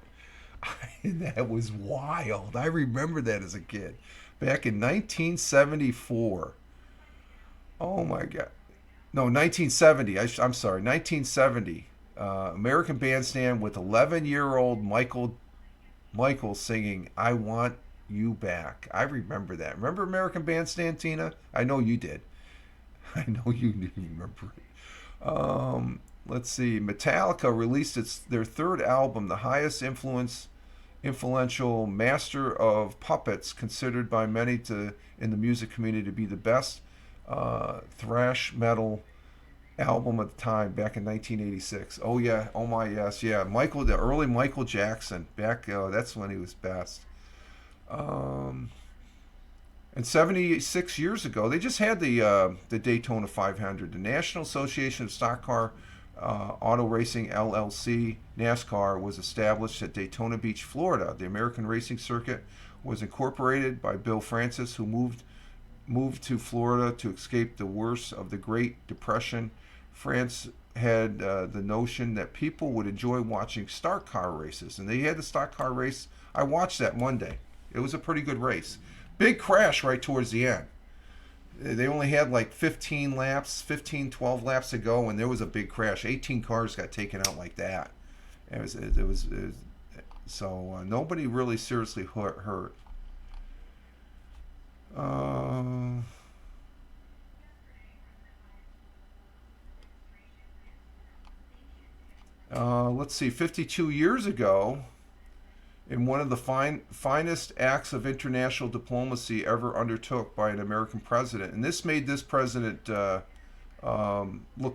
That was wild. I remember that as a kid. Back in 1974. Oh my God. No, 1970. I'm sorry, 1970. American Bandstand with 11-year-old Michael singing "I Want You Back." I remember that. Remember American Bandstand, Tina? I know you did. I know you remember it. Let's see. Metallica released their third album, the highest influential Master of Puppets, considered by many in the music community to be the best thrash metal album at the time, back in 1986. Oh yeah, oh my yes, yeah. The early Michael Jackson, that's when he was best. And 76 years ago, they just had the Daytona 500. The National Association of Stock Car Auto Racing LLC, NASCAR, was established at Daytona Beach, Florida. The American racing circuit was incorporated by Bill Francis, who moved to Florida to escape the worst of the Great Depression. France had the notion that people would enjoy watching stock car races, and they had the stock car race. I watched that Monday. It was a pretty good race. Big crash right towards the end. They only had like 12 laps to go, and there was a big crash. 18 cars got taken out like that. So nobody really seriously hurt. Let's see, 52 years ago, in one of the finest acts of international diplomacy ever undertook by an American president. And this made this president look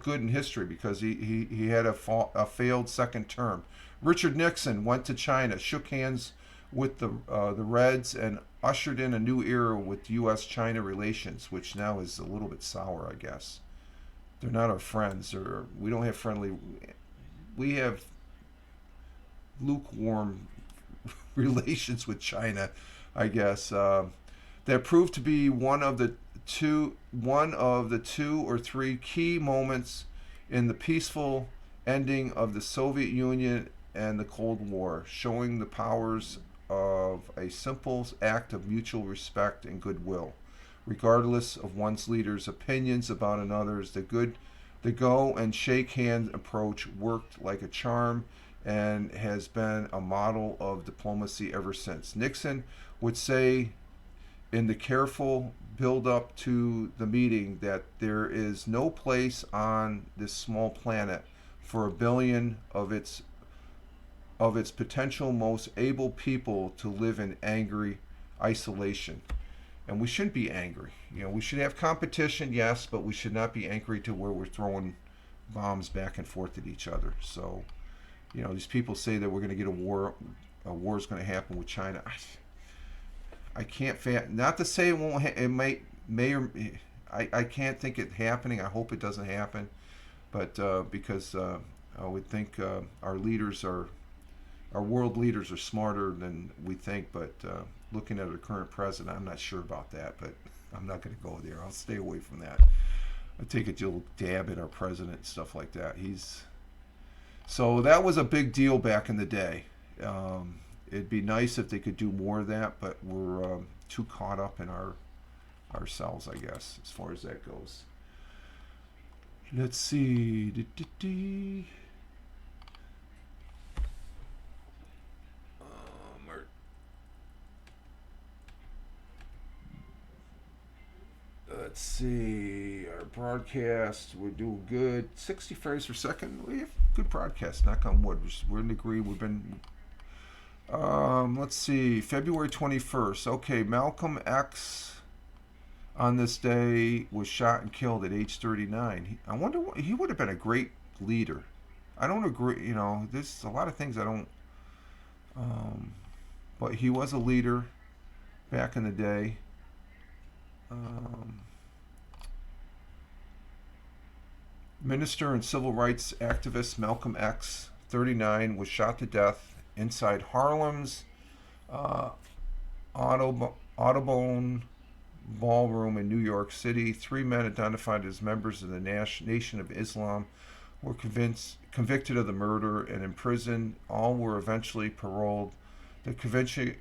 good in history because he had a failed second term. Richard Nixon went to China, shook hands with the Reds, and ushered in a new era with U.S.-China relations, which now is a little bit sour, I guess. They're not our friends, or we don't have friendly. We have lukewarm relations with China, I guess. That proved to be one of the two or three key moments in the peaceful ending of the Soviet Union and the Cold War, showing the powers of a simple act of mutual respect and goodwill, regardless of one's leader's opinions about another's. The go and shake hand approach worked like a charm and has been a model of diplomacy ever since. Nixon would say in the careful build-up to the meeting that there is no place on this small planet for 1 billion of its potential most able people to live in angry isolation. And we shouldn't be angry. We should have competition, yes, but we should not be angry to where we're throwing bombs back and forth at each other. So, these people say that we're going to get a war is going to happen with China. I can't not to say it won't. It may or I can't think it happening. I hope it doesn't happen, but because I would think our world leaders are smarter than we think. But looking at our current president, I'm not sure about that. But I'm not going to go there. I'll stay away from that. I take a little dab at our president and stuff like that. So that was a big deal back in the day. It'd be nice if they could do more of that, but we're too caught up in ourselves, I guess, as far as that goes. Let's see. Let's see. Our broadcast, we're doing good. 60 frames per second. We have good broadcast. Knock on wood. We're in degree. We've been. Let's see. February 21st. Okay, Malcolm X on this day was shot and killed at age 39. I wonder what he would have been a great leader. I don't agree. There's a lot of things I don't. But he was a leader back in the day. Minister and civil rights activist Malcolm X, 39, was shot to death inside Harlem's Audubon Ballroom in New York City. 3 men identified as members of the Nation of Islam were convicted of the murder and imprisoned. All were eventually paroled. The conviction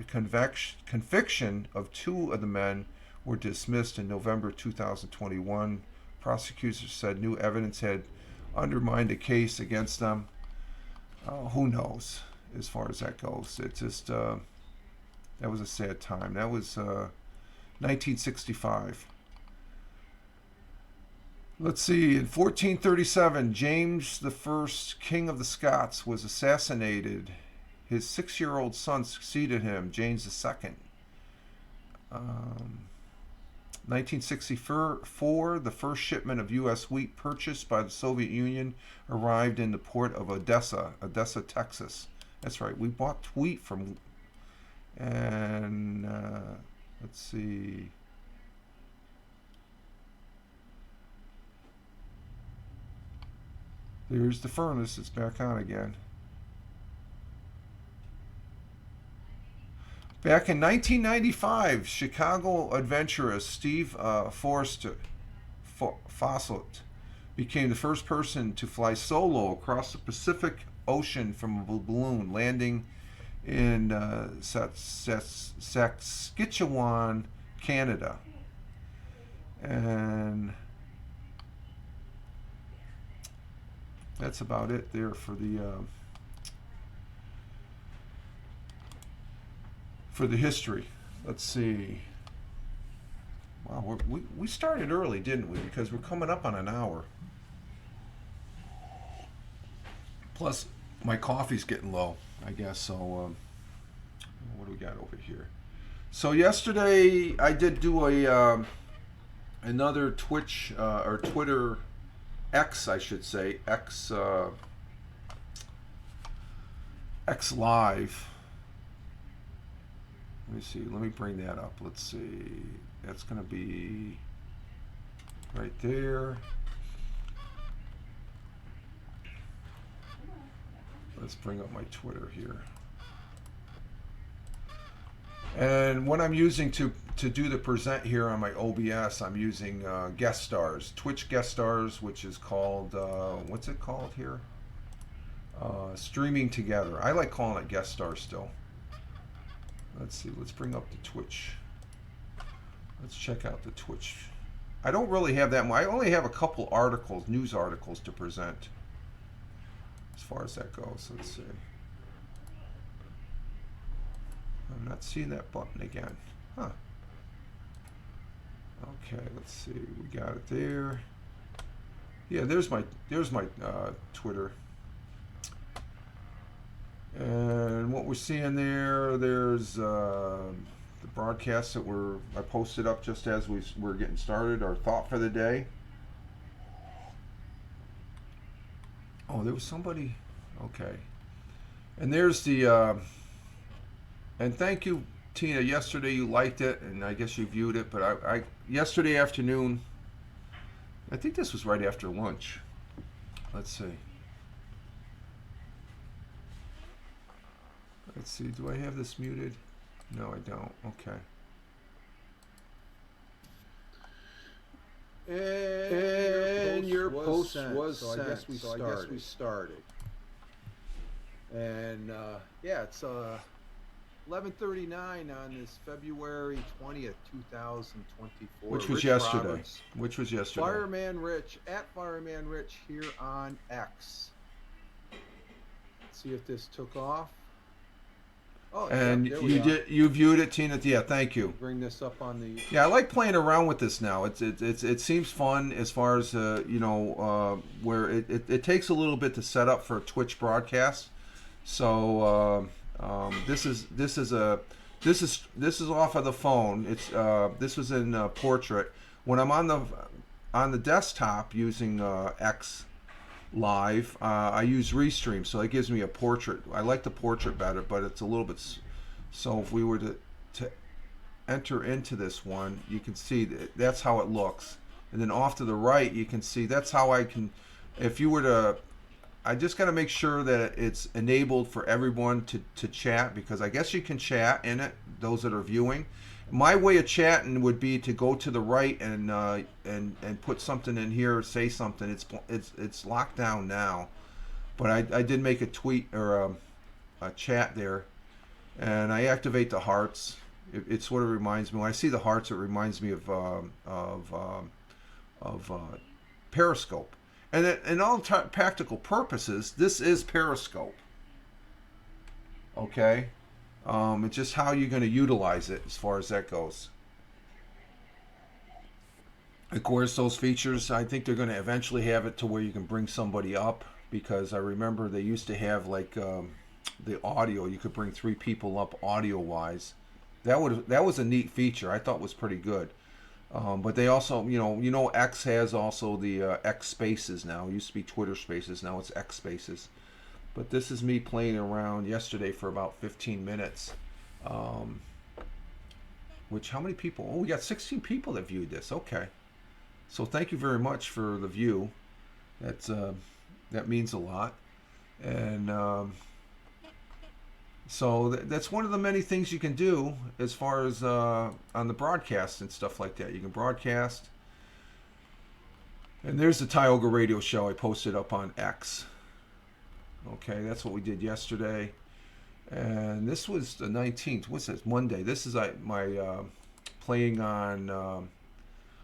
of 2 of the men were dismissed in November 2021. Prosecutors said new evidence had undermined the case against them. Who knows as far as that goes? It just that was a sad time. That was 1965. Let's see. In 1437, James I, King of the Scots, was assassinated. His 6-year-old son succeeded him, James II. 1964, the first shipment of U.S. wheat purchased by the Soviet Union arrived in the port of Odessa, Texas. That's right, we bought wheat from, and let's see. There's the furnace. It's back on again. Back in 1995, Chicago adventurist Steve Fawcett became the first person to fly solo across the Pacific Ocean from a balloon, landing in Saskatchewan, Canada. And that's about it there for the history. Let's see. Wow, we started early, didn't we? Because we're coming up on an hour. Plus, my coffee's getting low, I guess. So, what do we got over here? So yesterday I did do a another Twitch or Twitter X, I should say, X Live. Let me see. Let me bring that up. Let's see. That's going to be right there. Let's bring up my Twitter here. And what I'm using to do the present here on my OBS, I'm using guest stars, Twitch guest stars, which is called, what's it called here? Streaming together. I like calling it guest stars still. Let's see, let's bring up the Twitch. Let's check out the Twitch. I don't really have that much. I only have a couple articles, news articles to present as far as that goes. Let's see. I'm not seeing that button again. Huh. Okay, let's see. We got it there. Yeah, there's my Twitter. And what we're seeing there's the broadcasts that I posted up just as we're getting started, our thought for the day. Oh, there was somebody. Okay. And there's the and thank you, Tina. Yesterday you liked it, and I guess you viewed it. But I yesterday afternoon, I think this was right after lunch. Let's see. Let's see. Do I have this muted? No, I don't. Okay. And your post was sent. So I guess we started. And yeah, it's 11:39 on this February 20th, 2024. Which was yesterday. Roberts, which was yesterday. Fireman Rich at Fireman Rich here on X. Let's see if this took off. Oh, and yeah, you viewed it, Tina. Yeah, thank you. Bring this up on the. Yeah, I like playing around with this now. It seems fun as far as where it takes a little bit to set up for a Twitch broadcast. So this is off of the phone. It's this was in portrait. When I'm on the desktop using X Live, I use Restream, so it gives me a portrait. I like the portrait better, but it's a little bit. So if we were to enter into this one, you can see that's how it looks, and then off to the right, you can see that's how I can. If you were to, I just got to make sure that it's enabled for everyone to chat, because I guess you can chat in it. Those that are viewing. My way of chatting would be to go to the right and put something in here, say something. It's locked down now, but I did make a tweet or a chat there, and I activate the hearts. It sort of reminds me, when I see the hearts, it reminds me of Periscope, and in all practical purposes, this is Periscope. Okay. It's just how you're going to utilize it as far as that goes. Of course, those features, I think they're going to eventually have it to where you can bring somebody up, because I remember they used to have like the audio. You could bring 3 people up audio-wise. That was a neat feature. I thought was pretty good. But they also, X has also the X Spaces now. It used to be Twitter Spaces. Now it's X Spaces. But this is me playing around yesterday for about 15 minutes. Which, how many people? Oh, we got 16 people that viewed this. Okay. So thank you very much for the view. That's That means a lot. And so that's one of the many things you can do as far as on the broadcast and stuff like that. You can broadcast. And there's the Tioga Radio Show I posted up on X. Okay, that's what we did yesterday. And this was the 19th. What's this? Monday. This is my playing on.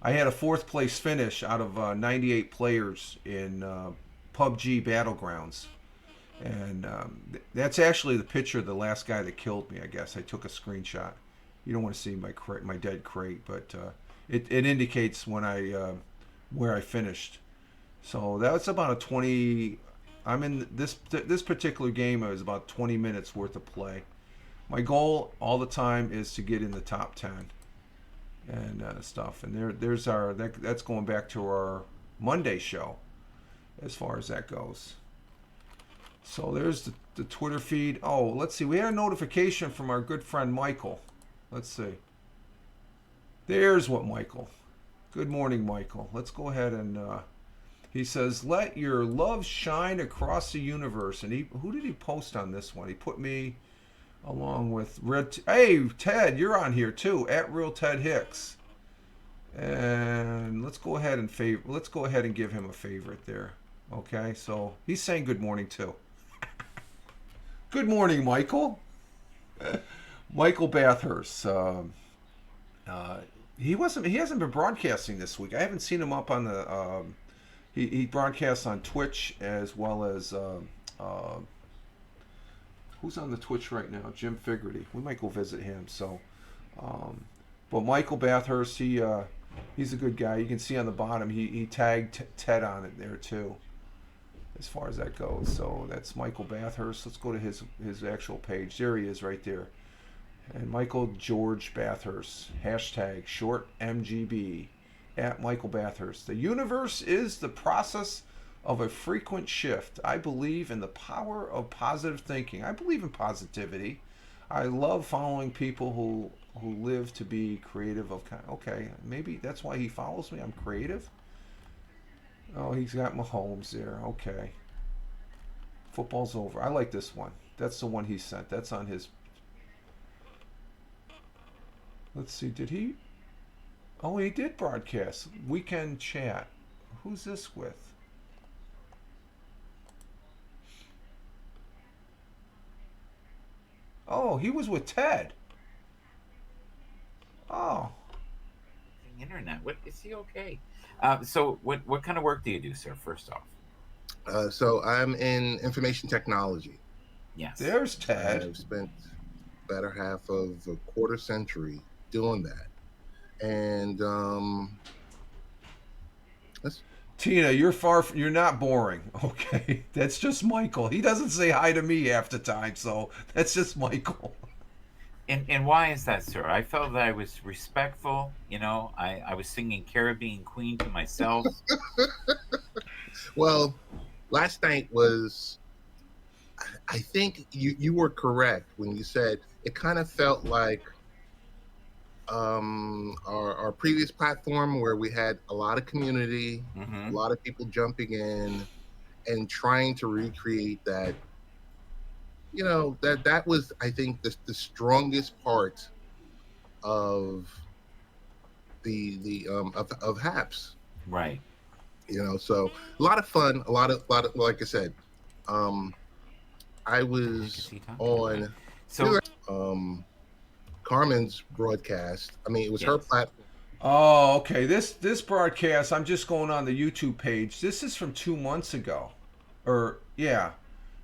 I had a fourth place finish out of 98 players in PUBG Battlegrounds. And that's actually the picture of the last guy that killed me, I guess. I took a screenshot. You don't want to see my dead crate, but it indicates when where I finished. So that's about a 20. I'm in this particular game. It was about 20 minutes worth of play. My goal all the time is to get in the top 10 and stuff. And there's that's going back to our Monday show as far as that goes. So there's the Twitter feed. Oh, let's see. We had a notification from our good friend Michael. Let's see. There's what Michael. Good morning, Michael. Let's go ahead and he says, "Let your love shine across the universe." And who did he post on this one? He put me along with Red. Hey, Ted, you're on here too at Real Ted Hicks. And let's go ahead and give him a favorite there. Okay, so he's saying good morning too. Good morning, Michael. Michael Bathurst. He hasn't been broadcasting this week. I haven't seen him up on the. He broadcasts on Twitch as well as. Who's on the Twitch right now? Jim Figerty. We might go visit him. So, but Michael Bathurst, he's a good guy. You can see on the bottom he tagged Ted on it there too. As far as that goes, so that's Michael Bathurst. Let's go to his actual page. There he is, right there. And Michael George Bathurst, hashtag short MGB, at Michael Bathurst. The universe is the process of a frequent shift. I believe in the power of positive thinking. I believe in positivity. I love following people who live to be creative. Okay, maybe that's why he follows me. I'm creative. Oh, he's got Mahomes there. Okay. Football's over. I like this one. That's the one he sent. That's on his. Let's see. Did he? Oh, he did broadcast. Weekend chat. Who's this with? Oh, he was with Ted. Oh. Internet. What is he okay? So what kind of work do you do, sir? First off. So I'm in information technology. Yes. There's Ted. I've spent better half of a quarter century doing that. And Tina, you're not boring. Okay. That's just Michael. He doesn't say hi to me half the time, so that's just Michael. And why is that, sir? I felt that I was respectful. I was singing Caribbean Queen to myself. Well, last night was, I think you were correct when you said it kind of felt like our previous platform where we had a lot of community, a lot of people jumping in and trying to recreate that. That was, I think, the strongest part of the of HAPS. Right. So a lot of fun, a lot of like I said, I was on Carmen's broadcast. I mean, it was her platform. Oh, okay. This broadcast, I'm just going on the YouTube page. This is from 2 months ago,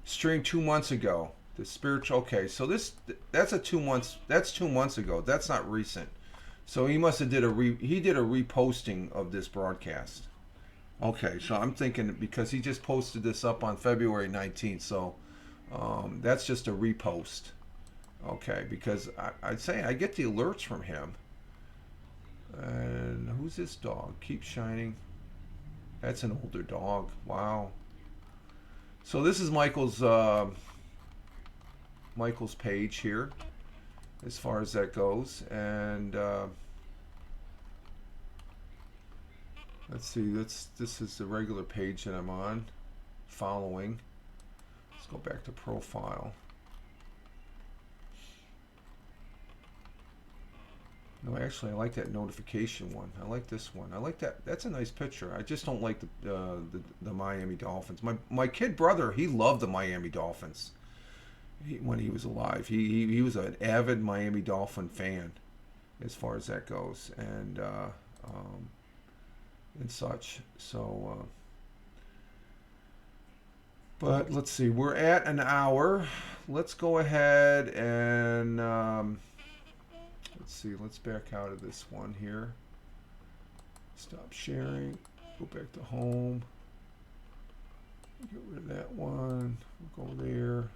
streamed 2 months ago. The spiritual. Okay, so that's 2 months. That's 2 months ago. That's not recent. So he must have did a reposting of this broadcast. Okay, so I'm thinking because he just posted this up on February 19th. So that's just a repost. Okay, because I'd say I get the alerts from him. And who's this dog? Keep shining. That's an older dog. Wow. So this is Michael's page here, as far as that goes, and let's see. This is the regular page that I'm on. following. Let's go back to profile. No, actually, I like that notification one. I like this one. I like that. That's a nice picture. I just don't like the Miami Dolphins. My kid brother, he loved the Miami Dolphins when he was alive. He was an avid Miami Dolphin fan, as far as that goes, and such. So, but let's see. We're at an hour. Let's go ahead and. Let's see, let's back out of this one here. Stop sharing. Go back to home. Get rid of that one. We'll go there.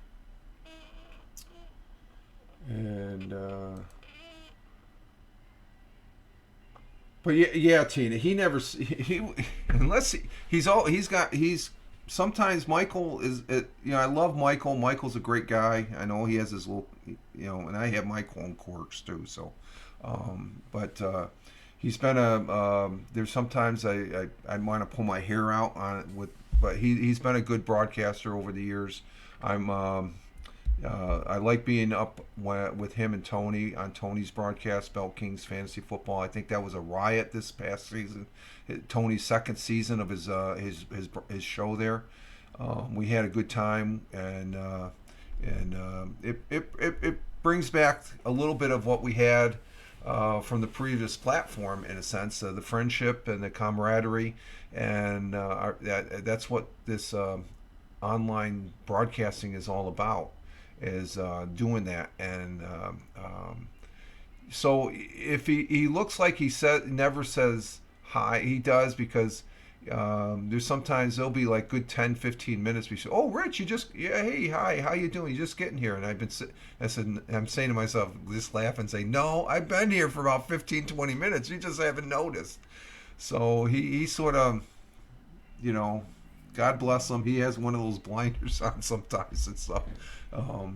And, but yeah, Tina, he never, unless sometimes Michael is, I love Michael. Michael's a great guy. I know he has his little, and I have my own quirks too. So, but he's been there's sometimes I want to pull my hair out on it but he's been a good broadcaster over the years. I like being up with him and Tony on Tony's broadcast, Bell Kings Fantasy Football. I think that was a riot this past season. Tony's second season of his show there. We had a good time, and it brings back a little bit of what we had from the previous platform, in a sense, the friendship and the camaraderie, and that's what this online broadcasting is all about. Is doing that, and so if he looks like he never says hi, he does, because there's sometimes there'll be like good 10-15 minutes we say, oh Rich, hey, hi, how you doing, you just getting here, and I'm saying to myself, just laugh and say, no, I've been here for about 15-20 minutes, you just haven't noticed. So he sort of, God bless him, he has one of those blinders on sometimes and stuff.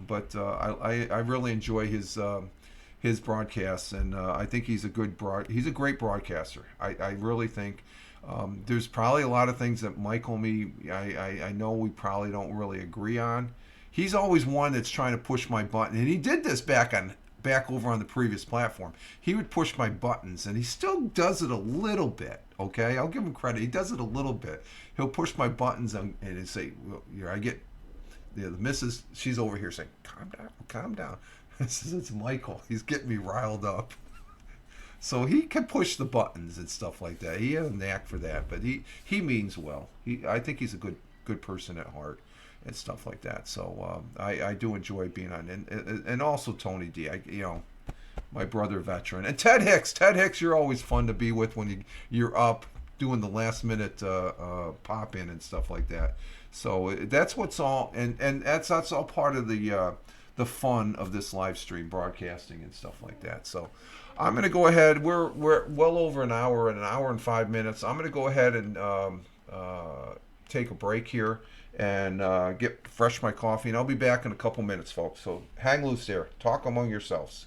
But I really enjoy his broadcasts, and I think he's a great broadcaster. I really think there's probably a lot of things that Michael and me, I know we probably don't really agree on. He's always one that's trying to push my button, and he did this back over on the previous platform. He would push my buttons, and he still does it a little bit. Okay, I'll give him credit. He does it a little bit. He'll push my buttons and say, well, I get. The missus, she's over here saying, calm down. It's Michael. He's getting me riled up. So he can push the buttons and stuff like that. He has a knack for that, but he means well. I think he's a good person at heart and stuff like that. So I do enjoy being on, and also Tony D. My brother veteran, and Ted Hicks. Ted Hicks, you're always fun to be with when you're up doing the last minute pop in and stuff like that. So that's what's all, and that's all part of the fun of this live stream broadcasting and stuff like that. So I'm going to go ahead. We're well over an hour and 5 minutes. I'm going to go ahead and take a break here and refresh my coffee, and I'll be back in a couple minutes, folks. So hang loose there. Talk among yourselves.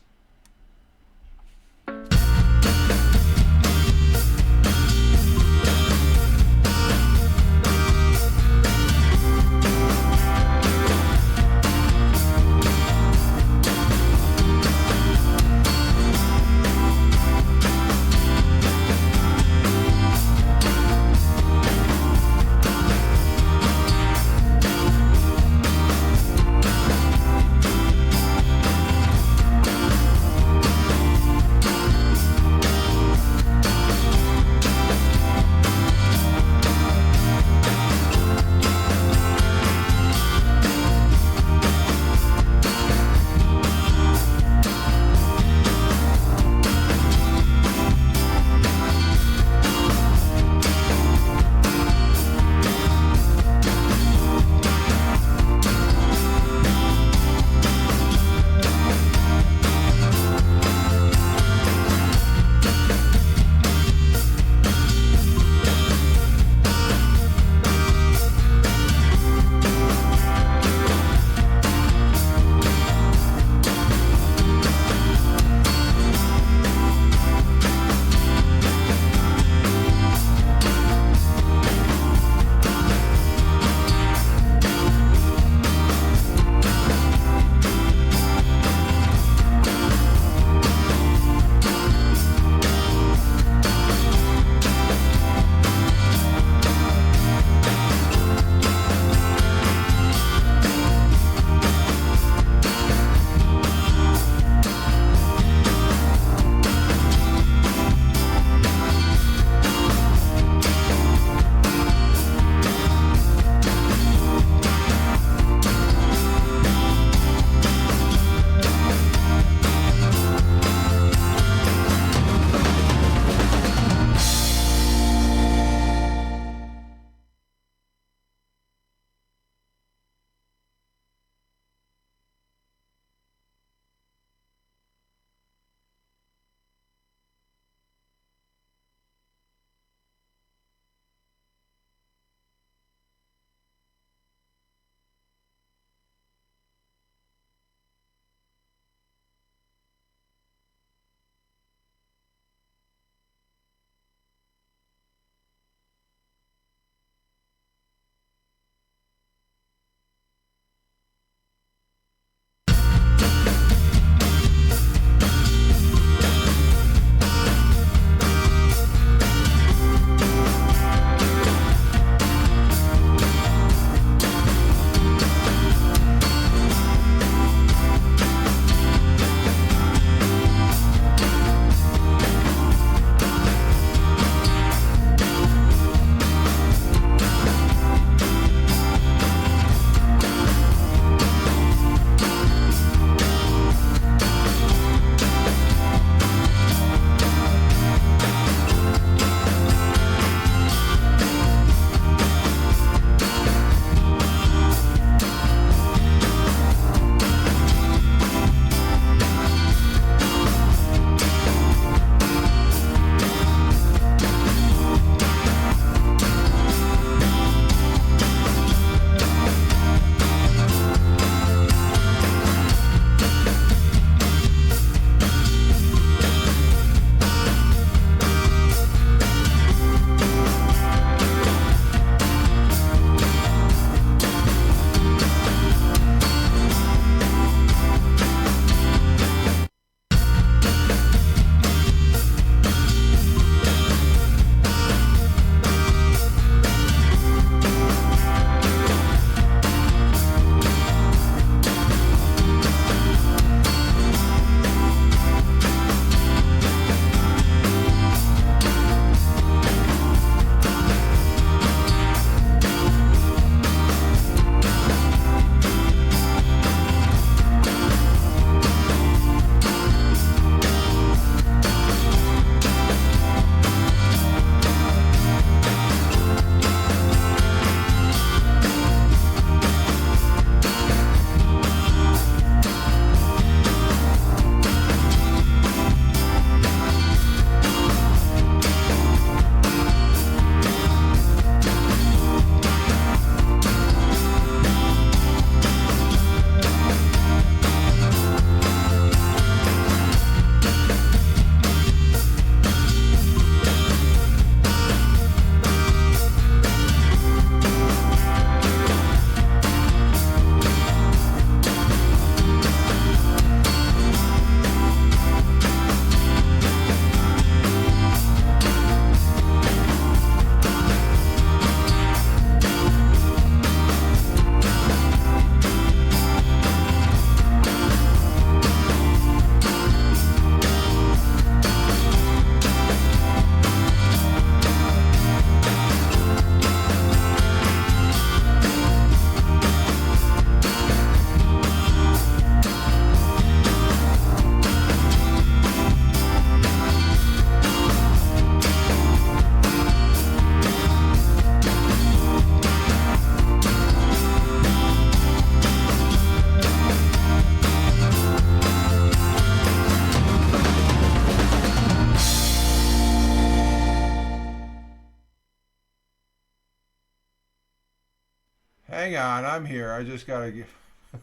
Hang on, I'm here. I just gotta get.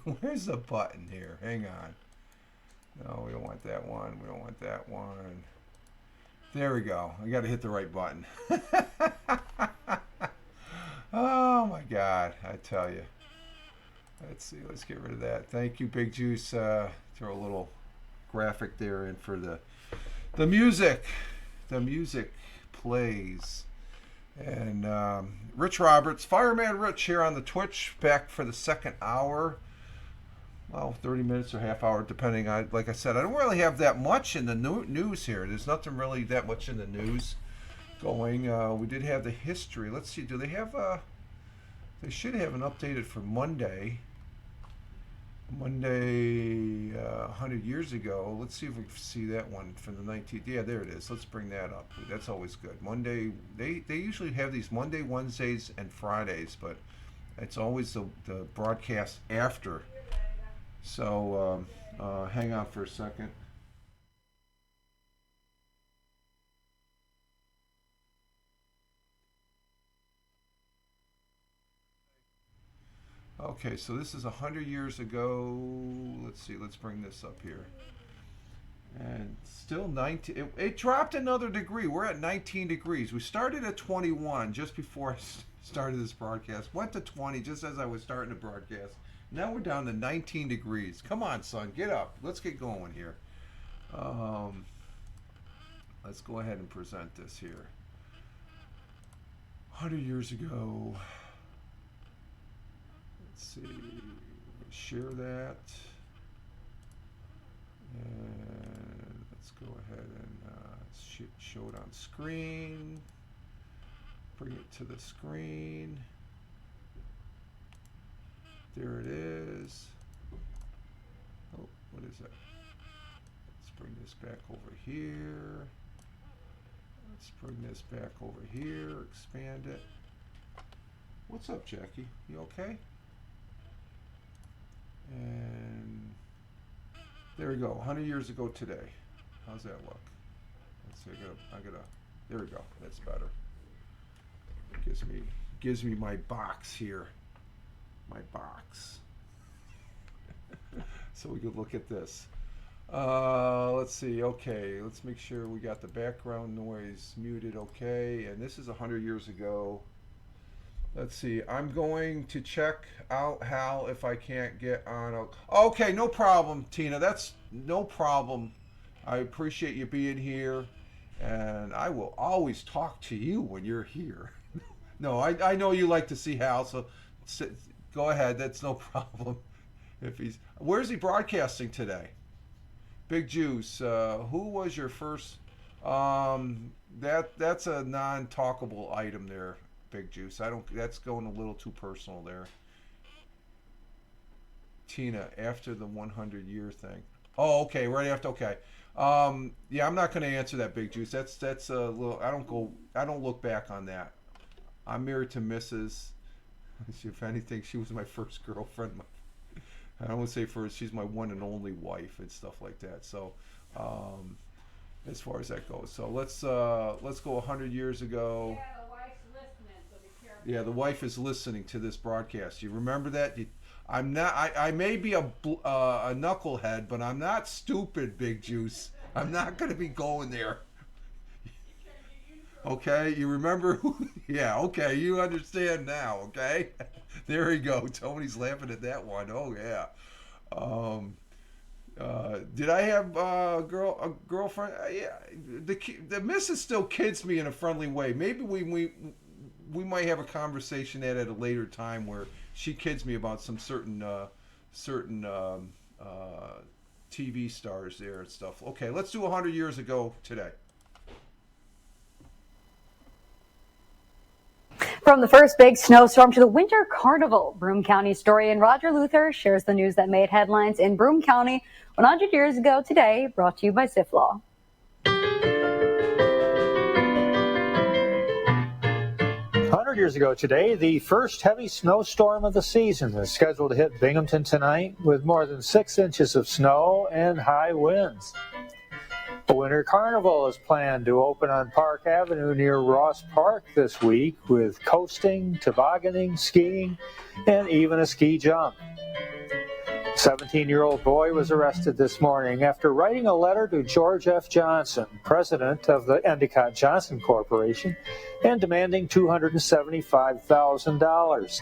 Where's the button here? Hang on. No, we don't want that one. We don't want that one. There we go. I got to hit the right button. Oh my God! I tell you. Let's see. Let's get rid of that. Thank you, Big Juice. Throw a little graphic there in for the music. The music plays. And Rich Roberts, Fireman Rich here on the Twitch, back for the second hour. Well, 30 minutes or half hour, depending on, like I said, I don't really have that much in the news here. There's nothing really that much in the news going. We did have the history. Let's see, do they have they should have an updated for Monday. Monday, 100 years ago. Let's see if we can see that one from the 19th. Yeah, there it is. Let's bring that up. That's always good. Monday, they usually have these Monday, Wednesdays, and Fridays, but it's always the broadcast after. So hang on for a second. Okay, so this is 100 years ago. Let's see, let's bring this up here. And still 19, it dropped another degree. We're at 19 degrees. We started at 21 just before I started this broadcast. Went to 20 just as I was starting the broadcast. Now we're down to 19 degrees. Come on, son, get up. Let's get going here. Let's go ahead and present this here. 100 years ago. Let's see. Share that. And let's go ahead and show it on screen. Bring it to the screen. There it is. Oh, what is that? Let's bring this back over here. Let's bring this back over here. Expand it. What's up, Jackie? You okay? And there we go. 100 years ago today. How's that look? Let's see. I gotta. There we go. That's better. It gives me my box here. My box. So we could look at this. Let's see. Okay, let's make sure we got the background noise muted. Okay, and this is 100 years ago. Let's see. I'm going to check out Hal if I can't get on. Okay, no problem, Tina. That's no problem. I appreciate you being here, and I will always talk to you when you're here. No, I know you like to see Hal, so go ahead. That's no problem. Where's he broadcasting today? Big Juice. Who was your first? That's a non-talkable item there, Big Juice. That's going a little too personal there. Tina, after the 100-year thing. Oh, okay, right after. Okay. Yeah, I'm not going to answer that, Big Juice. That's a little. I don't look back on that. I'm married to Mrs. If anything, she was my first girlfriend. I don't want to say first. She's my one and only wife and stuff like that. So, as far as that goes, so let's go 100 years ago. Yeah, the wife's listening, so be careful. Yeah, the wife is listening to this broadcast. You remember that? I'm not. I may be a knucklehead, but I'm not stupid, Big Juice. I'm not going to be going there. Okay, you remember who? Yeah, okay, you understand now, okay? There you go. Tony's laughing at that one. Oh, yeah. Did I have a girlfriend? Yeah, the missus still kids me in a friendly way. Maybe we might have a conversation at a later time where she kids me about some certain TV stars there and stuff. Okay, let's do 100 years ago today. From the first big snowstorm to the winter carnival, Broome County historian Roger Luther shares the news that made headlines in Broome County 100 years ago today, brought to you by SIFLAW. 100 years ago today, the first heavy snowstorm of the season is scheduled to hit Binghamton tonight with more than 6 inches of snow and high winds. A Winter Carnival is planned to open on Park Avenue near Ross Park this week with coasting, tobogganing, skiing, and even a ski jump. A 17-year-old boy was arrested this morning after writing a letter to George F. Johnson, president of the Endicott Johnson Corporation, and demanding $275,000.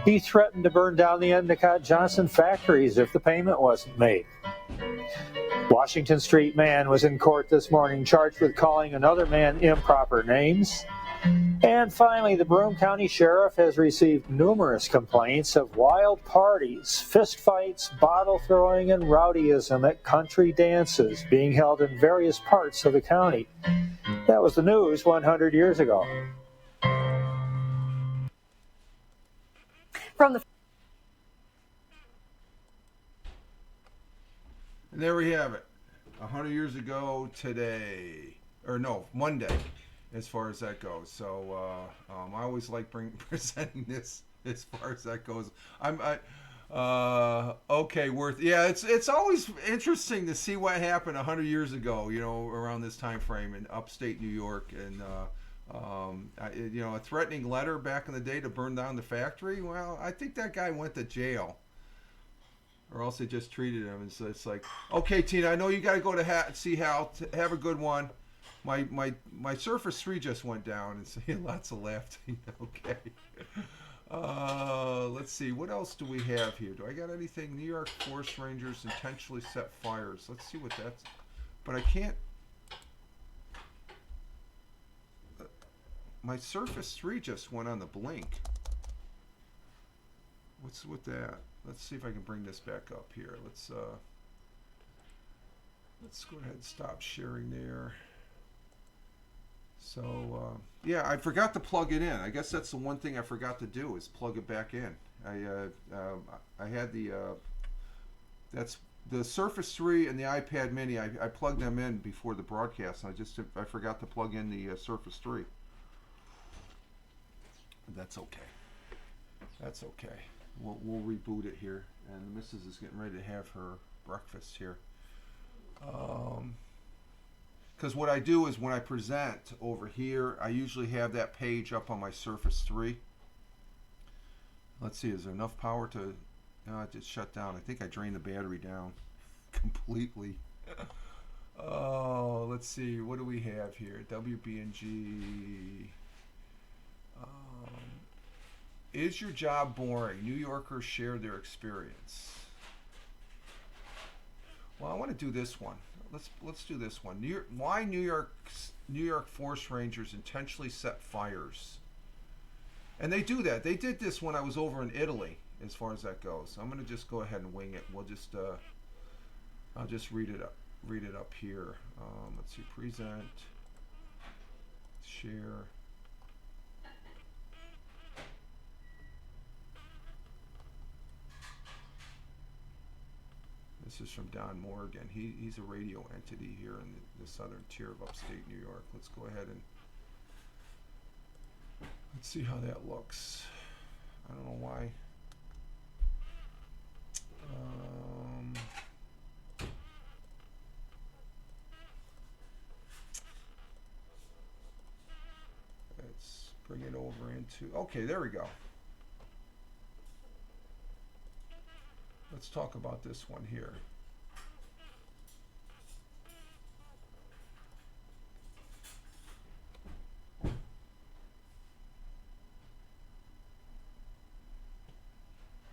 He threatened to burn down the Endicott Johnson factories if the payment wasn't made. Washington Street man was in court this morning charged with calling another man improper names. And finally, the Broome County Sheriff has received numerous complaints of wild parties, fistfights, bottle throwing, and rowdyism at country dances being held in various parts of the county. That was the news 100 years ago. From the And there we have it. 100 years ago today, or no, Monday, as far as that goes. So I always like presenting this as far as that goes. Okay, yeah, it's always interesting to see what happened 100 years ago, around this time frame in upstate New York, and a threatening letter back in the day to burn down the factory. Well, I think that guy went to jail, or else they just treated him. And so it's like, okay, Tina, I know you got to go to see Hal. Have a good one. My Surface 3 just went down, and so lots of laughing. Okay. Let's see. What else do we have here? Do I got anything? New York Forest Rangers intentionally set fires. Let's see what that's. But I can't. My Surface 3 just went on the blink. What's with that? Let's see if I can bring this back up here. Let's go ahead and stop sharing there. So yeah, I forgot to plug it in. I guess that's the one thing I forgot to do, is plug it back in. I had that's the Surface 3 and the iPad Mini. I plugged them in before the broadcast. I forgot to plug in the Surface 3. That's okay. That's okay. We'll reboot it here, and the missus is getting ready to have her breakfast here. Because what I do is when I present over here, I usually have that page up on my Surface 3. Let's see, is there enough power to... No, it just shut down. I think I drained the battery down completely. Oh, let's see. What do we have here? WB&G. Is your job boring? New Yorkers share their experience. Well, I want to do this one. Let's do this one. Why New York Forest Rangers intentionally set fires? And they do that. They did this when I was over in Italy, as far as that goes. I'm going to just go ahead and wing it. We'll just I'll just read it up here. Let's see, present, share. This is from Don Morgan. He's a radio entity here in the southern tier of upstate New York. Let's go ahead and let's see how that looks. I don't know why. Let's bring it over into... Okay, there we go. Let's talk about this one here.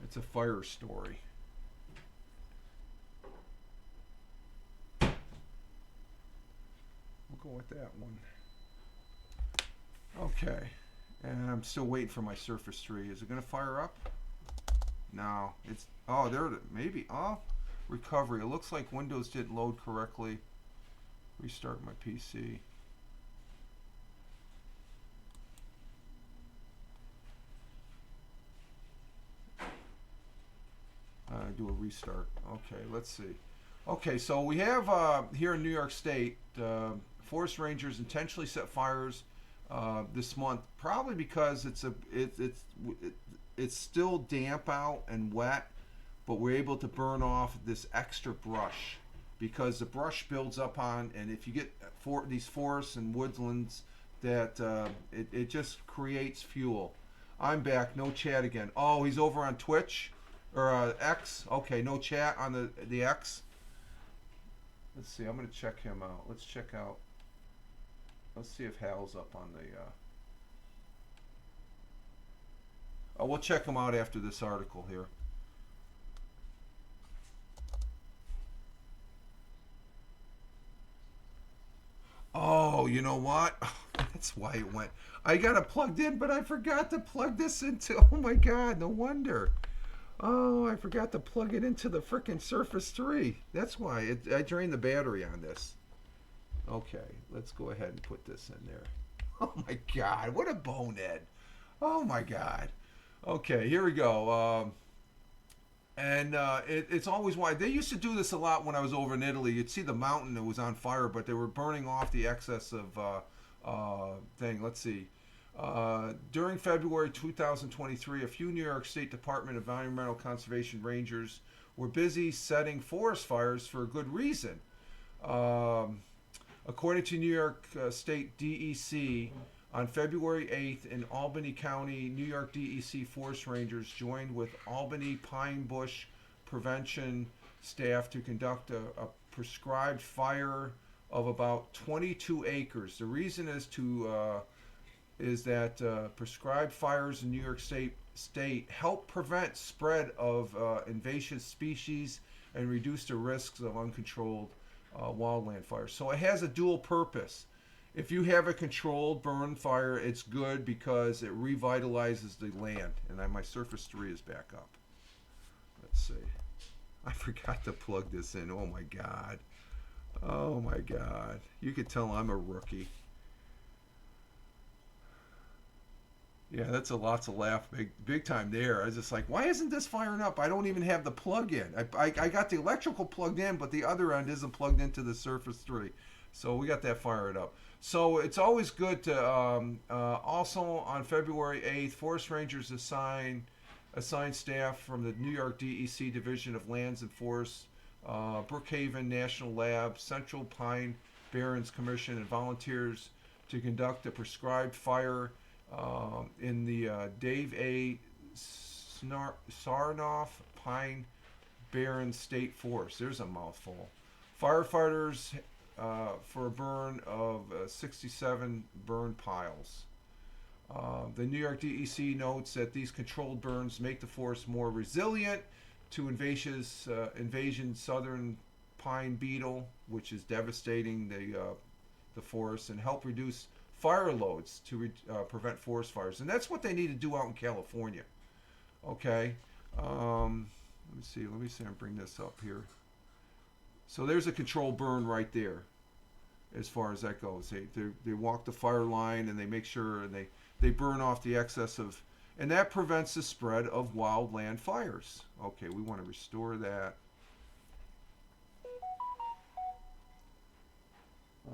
It's a fire story. We'll go with that one. Okay. And I'm still waiting for my Surface 3. Is it going to fire up? No, it's, oh, there, maybe, oh, recovery. It looks like Windows didn't load correctly. Restart my PC. Do a restart. Okay, let's see. Okay, so we have here in New York State, forest rangers intentionally set fires this month, probably because it's still damp out and wet, but we're able to burn off this extra brush because the brush builds up on, and if you get these forests and woodlands, that it just creates fuel. I'm back. No chat again. Oh, he's over on Twitch or X. Okay, no chat on the X. Let's see. I'm gonna check him out. Let's check out. Let's see if Hal's up on the. Oh, we'll check him out after this article here. Oh, you know what? That's why it went. I got it plugged in, but I forgot to plug this into. Oh my God! No wonder. Oh, I forgot to plug it into the frickin' Surface 3. That's why I drained the battery on this. Okay, let's go ahead and put this in there. Oh my God, what a bonehead. Oh my God. Okay, here we go. It's always why they used to do this a lot when I was over in Italy. You'd see the mountain that was on fire, but they were burning off the excess of thing. Let's see. During February 2023, a few New York State Department of Environmental Conservation Rangers were busy setting forest fires for a good reason. According to New York State DEC, on February 8th in Albany County, New York DEC Forest Rangers joined with Albany Pine Bush Prevention staff to conduct a prescribed fire of about 22 acres. The reason is that prescribed fires in New York State help prevent spread of invasive species and reduce the risks of uncontrolled wildland fires. So it has a dual purpose. If you have a controlled burn fire, it's good because it revitalizes the land. And my Surface 3 is back up. Let's see. I forgot to plug this in. Oh my God. Oh my God. You could tell I'm a rookie. Yeah, that's lots of laugh, big time there. I was just like, why isn't this firing up? I don't even have the plug in. I got the electrical plugged in, but the other end isn't plugged into the Surface 3. So we got that fired up. So it's always good to, also on February 8th, Forest Rangers assigned staff from the New York DEC Division of Lands and Forests, Brookhaven National Lab, Central Pine Barrens Commission, and volunteers to conduct a prescribed fire in the Dave A. Sarnoff Pine Barren State Forest. There's a mouthful. Firefighters for a burn of 67 burn piles. The New York DEC notes that these controlled burns make the forest more resilient to invasion southern pine beetle, which is devastating the forest, and help reduce fire loads to prevent forest fires. And that's what they need to do out in California. Okay. Let me see. I bring this up here. So there's a controlled burn right there as far as that goes. They walk the fire line and they make sure and they burn off the excess of, and that prevents the spread of wildland fires. Okay, we want to restore that. Oh,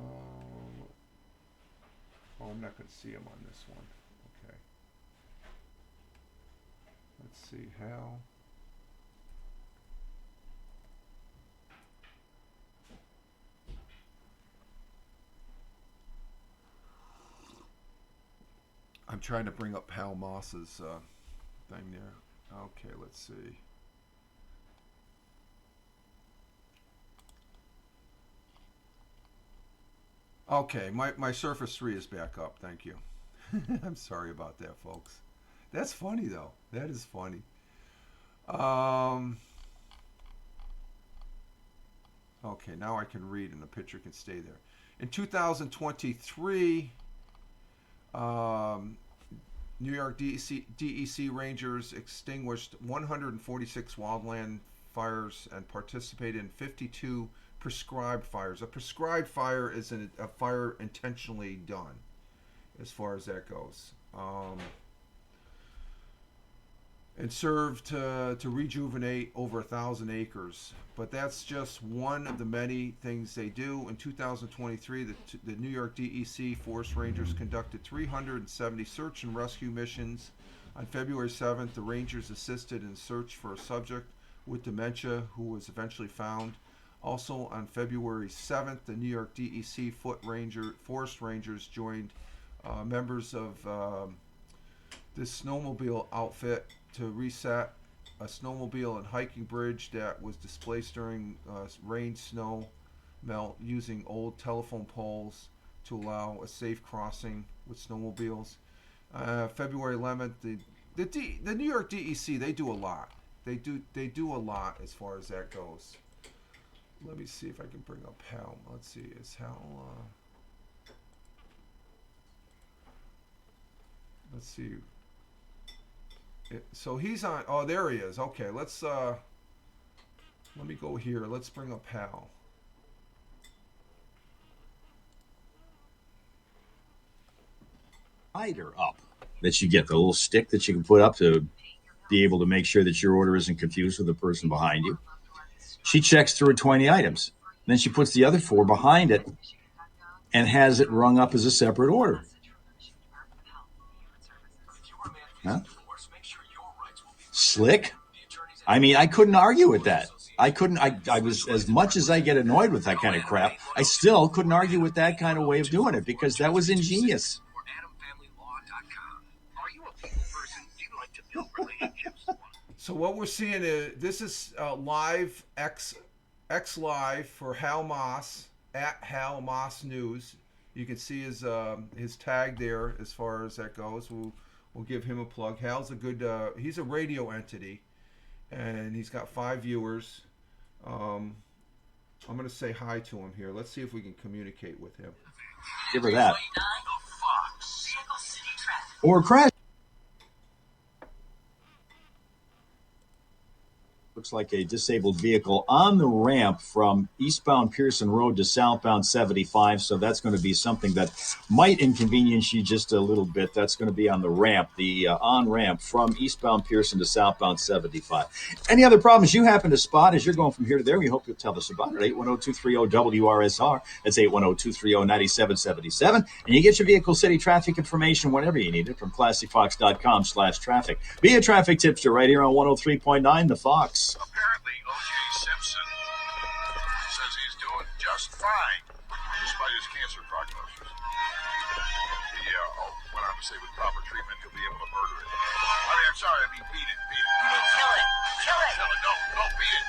I'm not going to see him on this one. Okay. Let's see how. I'm trying to bring up Hal Moss's thing there. Okay, let's see. Okay, my Surface 3 is back up. Thank you. I'm sorry about that, folks. That's funny, though. That is funny. Okay, now I can read and the picture can stay there. In 2023, New York DEC Rangers extinguished 146 wildland fires and participated in 52 prescribed fires. A prescribed fire is a fire intentionally done, as far as that goes. And served to rejuvenate over 1,000 acres. But that's just one of the many things they do. In 2023, the New York DEC Forest Rangers conducted 370 search and rescue missions. On February 7th, the Rangers assisted in search for a subject with dementia who was eventually found. Also on February 7th, the New York DEC Forest Rangers joined members of this snowmobile outfit to reset a snowmobile and hiking bridge that was displaced during rain, snow, melt using old telephone poles to allow a safe crossing with snowmobiles. February 11th, the New York DEC, they do a lot. They do a lot as far as that goes. Let me see if I can bring up Hal. Let's see, is Hal? Let's see. So he's on. Oh, there he is. Okay, let's. Let me go here. Let's bring up Hal. Rider up that you get, the little stick that you can put up to be able to make sure that your order isn't confused with the person behind you. She checks through 20 items. Then she puts the other 4 behind it and has it rung up as a separate order. Huh? Slick. I mean, I couldn't argue with that. I was, as much as I get annoyed with that kind of crap, I still couldn't argue with that kind of way of doing it because that was ingenious. So what we're seeing is this is live X live for Hal Moss at Hal Moss News. You can see his tag there as far as that goes. We'll give him a plug. Hal's a good. He's a radio entity, and he's got 5 viewers. I'm gonna say hi to him here. Let's see if we can communicate with him. Give her that. Or crash. Looks like a disabled vehicle on the ramp from eastbound Pearson Road to southbound 75. So that's going to be something that might inconvenience you just a little bit. That's going to be on the ramp, the on-ramp from eastbound Pearson to southbound 75. Any other problems you happen to spot as you're going from here to there, we hope you'll tell us about it. 810-230-WRSR. That's 810-230-9777. And you get your vehicle city traffic information whenever you need it from ClassyFox.com/traffic. Be a traffic tipster right here on 103.9 The Fox. Apparently, O.J. Simpson says he's doing just fine despite his cancer prognosis. Went on to say with proper treatment, he'll be able to murder it. I'm sorry, I mean beat it. You mean kill it. Kill it. No, beat it.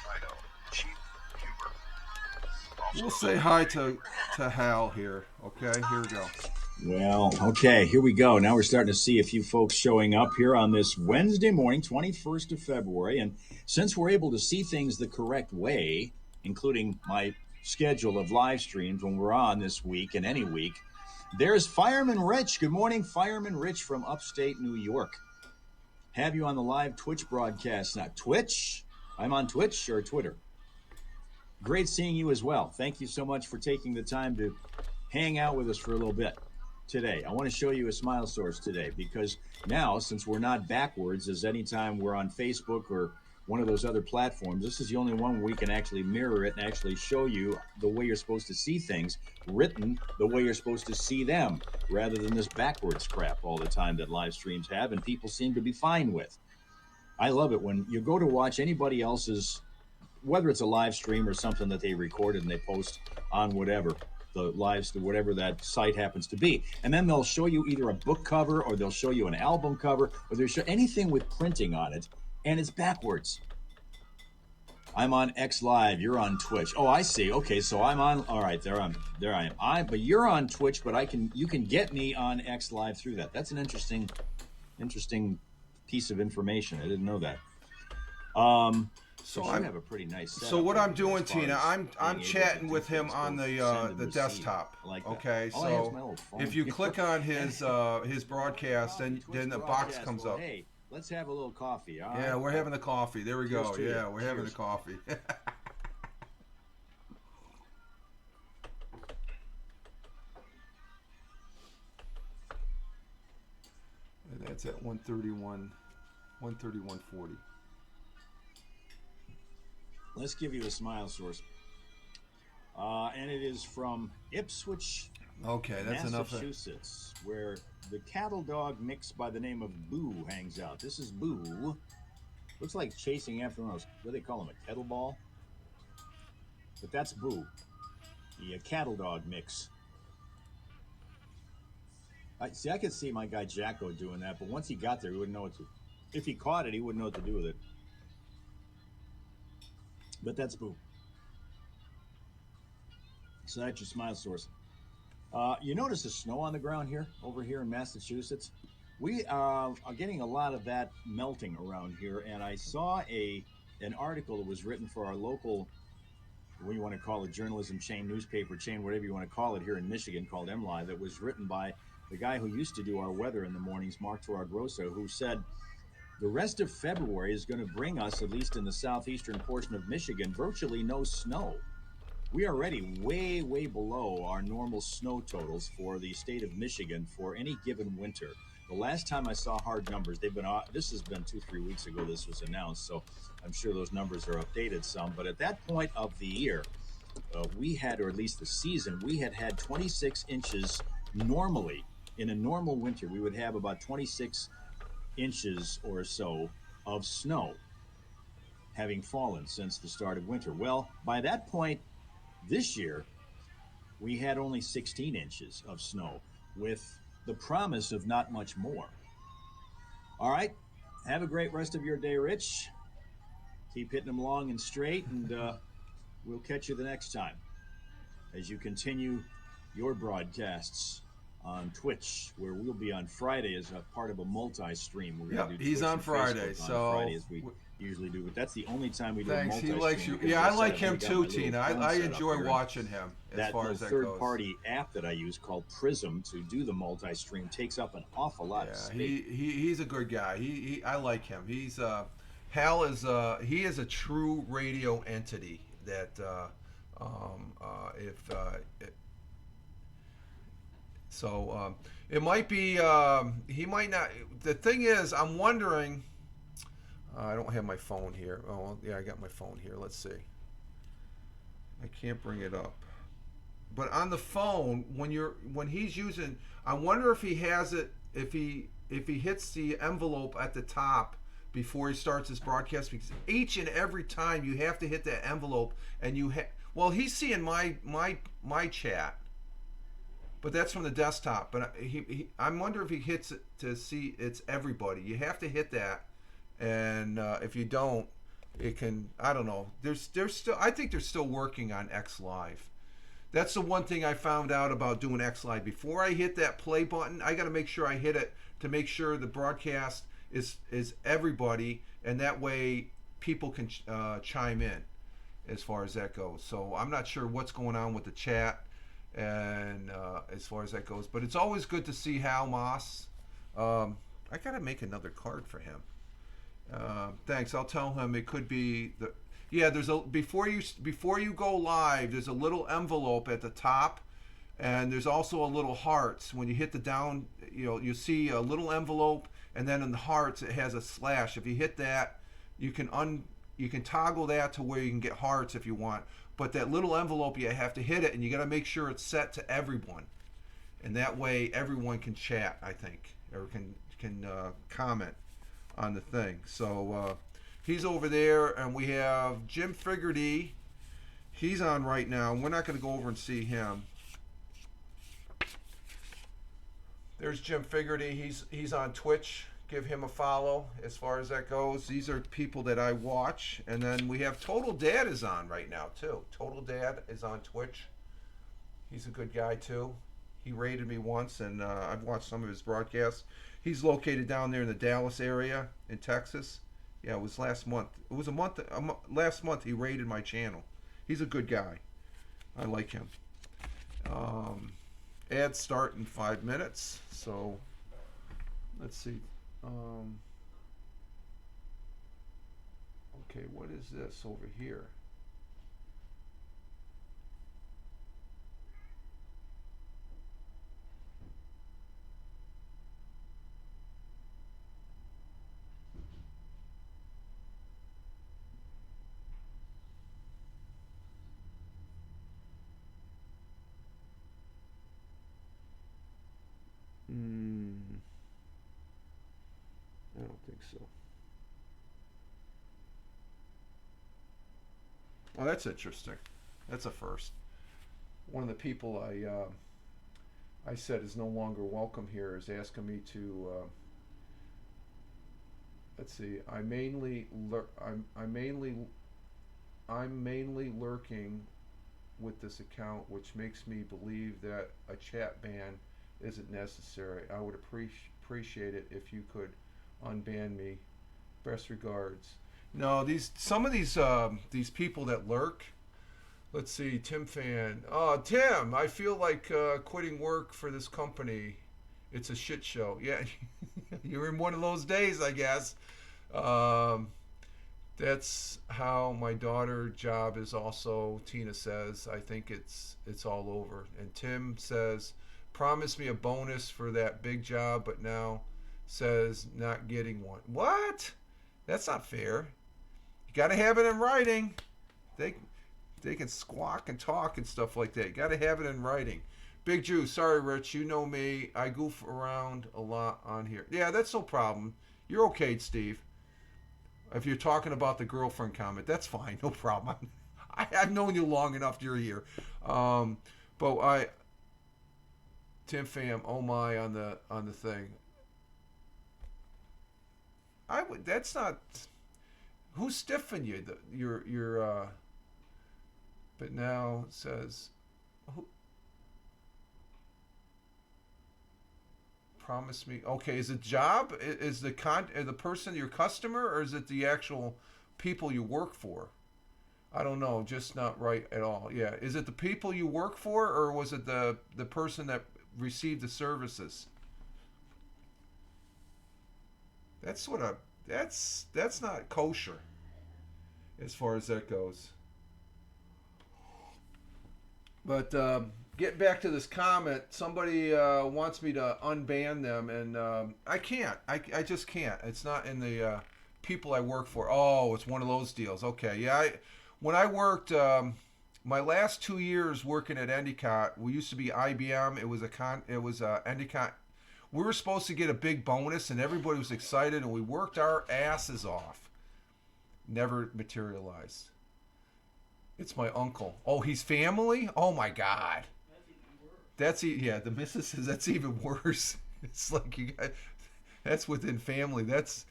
I know. Cheap humor. We'll say hi to Hal here. Okay, here we go. Well, okay, here we go. Now we're starting to see a few folks showing up here on this Wednesday morning, 21st of February. And since we're able to see things the correct way, including my schedule of live streams when we're on this week and any week, there's Fireman Rich. Good morning, Fireman Rich from Upstate New York. Have you on the live Twitch broadcast. Not Twitch. I'm on Twitch or Twitter. Great seeing you as well. Thank you so much for taking the time to hang out with us for a little bit today. I want to show you a smile source today because now, since we're not backwards as anytime we're on Facebook or one of those other platforms, this is the only one where we can actually mirror it and actually show you the way you're supposed to see things written the way you're supposed to see them rather than this backwards crap all the time that live streams have and people seem to be fine with. I love it when you go to watch anybody else's, whether it's a live stream or something that they recorded and they post on whatever the lives to whatever that site happens to be. And then they'll show you either a book cover or they'll show you an album cover or they'll show anything with printing on it. And it's backwards. I'm on X Live. You're on Twitch. Oh, I see. Okay, so I'm on. All right, there I am. But you're on Twitch, but you can get me on X Live through that. That's an interesting piece of information. I didn't know that. So I have a pretty nice setup. So what I'm doing, Tina, I'm chatting with him on the desktop. Like okay, so if you click on his broadcast, then the box comes up. Hey, let's have a little coffee. All right? Yeah, we're having the coffee. There we go. Yeah, we're having the coffee. And that's at 131.40. Let's give you a smile source. And it is from Ipswich, okay, that's Massachusetts, where the cattle dog mix by the name of Boo hangs out. This is Boo. Looks like chasing after one of those, what do they call them, a kettle ball? But that's Boo, the cattle dog mix. I could see my guy Jacko doing that, but once he got there, he wouldn't know what to. If he caught it, he wouldn't know what to do with it. But that's Boo. So that's your smile source. You notice the snow on the ground here, over here in Massachusetts? We are getting a lot of that melting around here, and I saw an article that was written for our local, what you want to call it, journalism chain, newspaper chain, whatever you want to call it, here in Michigan, called MLive, that was written by the guy who used to do our weather in the mornings, Mark Torregrossa, who said the rest of February is going to bring us, at least in the southeastern portion of Michigan, virtually no snow. We are already way, way below our normal snow totals for the state of Michigan for any given winter. The last time I saw hard numbers, this has been 2-3 weeks ago this was announced, so I'm sure those numbers are updated some. But at that point of the year, we had, or at least the season, we had 26 inches normally. In a normal winter, we would have about 26 inches or so of snow having fallen since the start of winter. Well, by that point, this year, we had only 16 inches of snow with the promise of not much more. All right. Have a great rest of your day, Rich. Keep hitting them long and straight, and we'll catch you the next time as you continue your broadcasts on Twitch, where we'll be on Friday as a part of a multi-stream. We're going to do he's Twitch on and Friday, Facebook so on Friday as we usually do, but that's the only time we do a thanks. multi-stream. He likes you. because Yeah, as I said, like I've him only got too, my little Tina. phone I set up enjoy here, and watching him as that far little as that third-party app that I use called Prism to do the multi-stream takes up an awful lot of space. He's a good guy. I like him. He's Hal is he is a true radio entity that it might be he might not. The thing is, I'm wondering. I don't have my phone here. Oh yeah, I got my phone here. Let's see. I can't bring it up. But on the phone, when he's using, I wonder if he has it, if he hits the envelope at the top before he starts his broadcast, because each and every time you have to hit that envelope, and well, he's seeing my chat, but that's from the desktop. But I wonder if he hits it to see it's everybody. You have to hit that, and if you don't, it can, I don't know. I think they're still working on X Live. That's the one thing I found out about doing X Live. Before I hit that play button, I got to make sure I hit it to make sure the broadcast is everybody, and that way people can chime in as far as that goes. So I'm not sure what's going on with the chat and as far as that goes, but it's always good to see Hal Moss. I got to make another card for him. Thanks. I'll tell him it could be the. Yeah, there's a before you go live. There's a little envelope at the top, and there's also a little hearts. When you hit the down, you see a little envelope, and then in the hearts it has a slash. If you hit that, you can toggle that to where you can get hearts if you want. But that little envelope, you have to hit it, and you got to make sure it's set to everyone, and that way everyone can chat. I think, or can comment on the thing. So he's over there, and we have Jim Figerty. He's on right now. We're not going to go over and see him. There's Jim Figerty. He's on Twitch. Give him a follow as far as that goes. These are people that I watch. And then we have Total Dad is on right now too. Total Dad is on Twitch. He's a good guy too. He raided me once, and I've watched some of his broadcasts. He's located down there in the Dallas area in Texas. Yeah, it was last month. It was last month he raided my channel. He's a good guy. I like him. Ads start in 5 minutes. So let's see. Okay, what is this over here? I don't think so. Well, that's interesting. That's a first. One of the people I said is no longer welcome here is asking me to. Let's see. I'm mainly lurking with this account, which makes me believe that a chat ban isn't necessary. I would appreciate it if you could unban me. Best regards. No, some of these people that lurk. Let's see, Tim Fan. Oh, Tim, I feel like quitting work for this company. It's a shit show. Yeah, you're in one of those days, I guess. That's how my daughter job is also, Tina says. I think it's all over. And Tim says, promise me a bonus for that big job, but now says not getting one. What? That's not fair. You got to have it in writing. They can squawk and talk and stuff like that. You got to have it in writing. Big Jew, sorry, Rich. You know me. I goof around a lot on here. Yeah, that's no problem. You're okay, Steve. If you're talking about the girlfriend comment, that's fine. No problem. I've known you long enough. You're here. But Tim Pham, oh my, on the thing. That's not. Who's stiffing you? Your but now it says, who, promise me. Okay, is it job? Is the person your customer, or is it the actual people you work for? I don't know. Just not right at all. Yeah, is it the people you work for, or was it the person that received the services? That's not kosher, as far as that goes. But getting back to this comment, somebody wants me to unban them, and I can't. I just can't. It's not in the people I work for. Oh, it's one of those deals. Okay, yeah. When I worked, my last 2 years working at Endicott, we used to be IBM. It was Endicott. We were supposed to get a big bonus, and everybody was excited, and we worked our asses off. Never materialized. It's my uncle. Oh, he's family? Oh my God. The missus says that's even worse. It's like that's within family. That's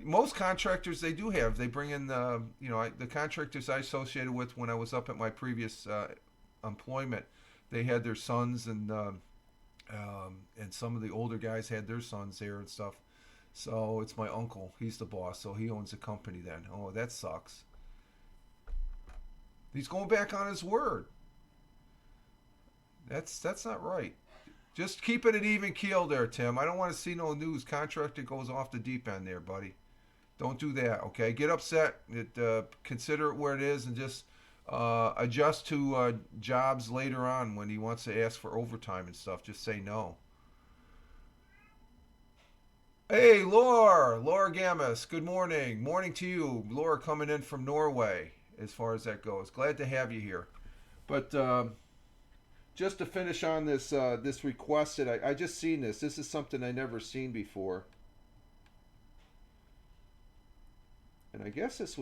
most contractors they bring in the contractors I associated with when I was up at my previous employment. They had their sons and some of the older guys had their sons there and stuff. So it's my uncle. He's the boss. So he owns the company then. Oh, that sucks. He's going back on his word. That's not right. Just keep it at even keel there, Tim. I don't want to see no news. Contractor goes off the deep end there, buddy. Don't do that, okay? Get upset. Consider it where it is and just adjust to jobs later on when he wants to ask for overtime and stuff. Just say no. Hey, Laura Gammas, good morning. Morning to you. Laura coming in from Norway. As far as that goes, glad to have you here. But just to finish on this request that I just seen this. This is something I never seen before, and I guess this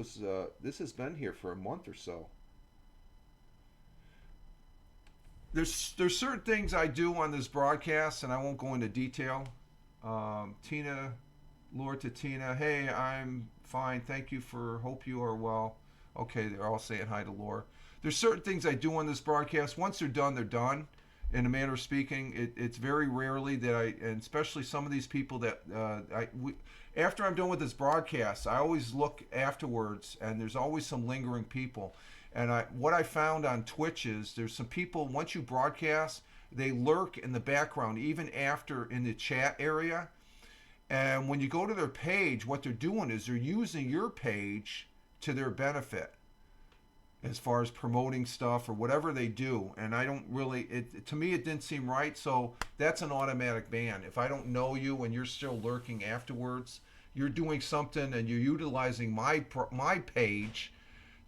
has been here for a month or so. There's certain things I do on this broadcast, and I won't go into detail. Tina, Laura to Tina, hey, I'm fine. Thank you hope you are well. Okay, they're all saying hi to Laura. There's certain things I do on this broadcast. Once they're done, they're done. In a manner of speaking, it's very rarely that and especially some of these people that after I'm done with this broadcast, I always look afterwards, and there's always some lingering people. And what I found on Twitch is there's some people, once you broadcast, they lurk in the background, even after in the chat area. And when you go to their page, what they're doing is they're using your page to their benefit as far as promoting stuff or whatever they do. And I don't really, to me it didn't seem right, so that's an automatic ban. If I don't know you and you're still lurking afterwards, you're doing something and you're utilizing my page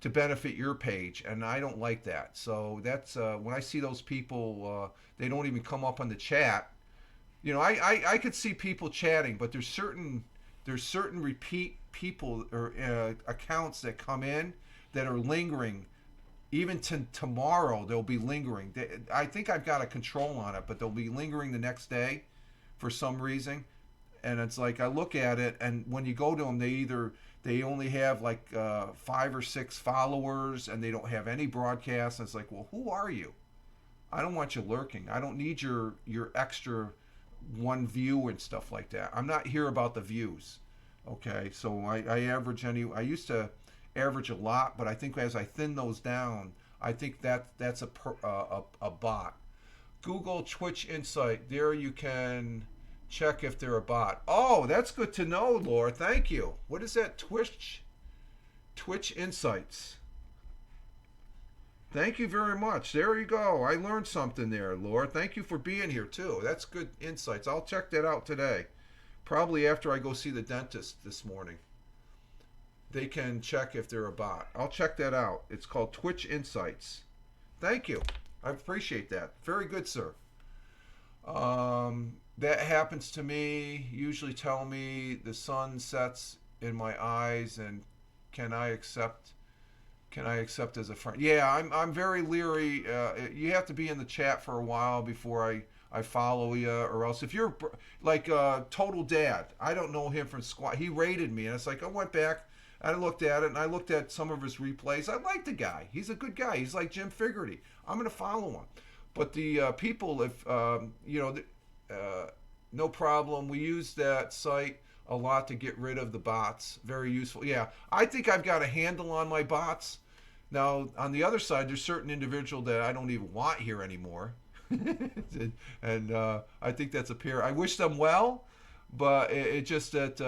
to benefit your page, and I don't like that. So that's when I see those people, they don't even come up on the chat. I could see people chatting, but there's certain repeat people or accounts that come in that are lingering. Even to tomorrow, they'll be lingering. I think I've got a control on it, but they'll be lingering the next day for some reason. And it's like I look at it, and when you go to them, they only have like 5 or 6 followers, and they don't have any broadcasts. And it's like, well, who are you? I don't want you lurking. I don't need your extra one view and stuff like that. I'm not here about the views. Okay, so I average I used to average a lot, but I think as I thin those down, I think that's a bot. Google Twitch Insight. There you can check if they're a bot. Oh, that's good to know, Laura. Thank you. What is that? Twitch Insights. Thank you very much. There you go. I learned something there, Laura. Thank you for being here too. That's good insights. I'll check that out today. Probably after I go see the dentist this morning. They can check if they're a bot. I'll check that out. It's called Twitch Insights. Thank you. I appreciate that. Very good, sir. That happens to me. Usually tell me the sun sets in my eyes, and can I accept as a friend? Yeah, I'm very leery. You have to be in the chat for a while before I follow you, or else if you're like Total Dad, I don't know him from squat. He rated me, and it's like I went back, I looked at it, and I looked at some of his replays. I like the guy. He's a good guy. He's like Jim Figerty. I'm gonna follow him. But the people, if no problem. We use that site a lot to get rid of the bots. Very useful. Yeah, I think I've got a handle on my bots. Now, on the other side, there's certain individual that I don't even want here anymore. and I think that's a pair. I wish them well, but it just that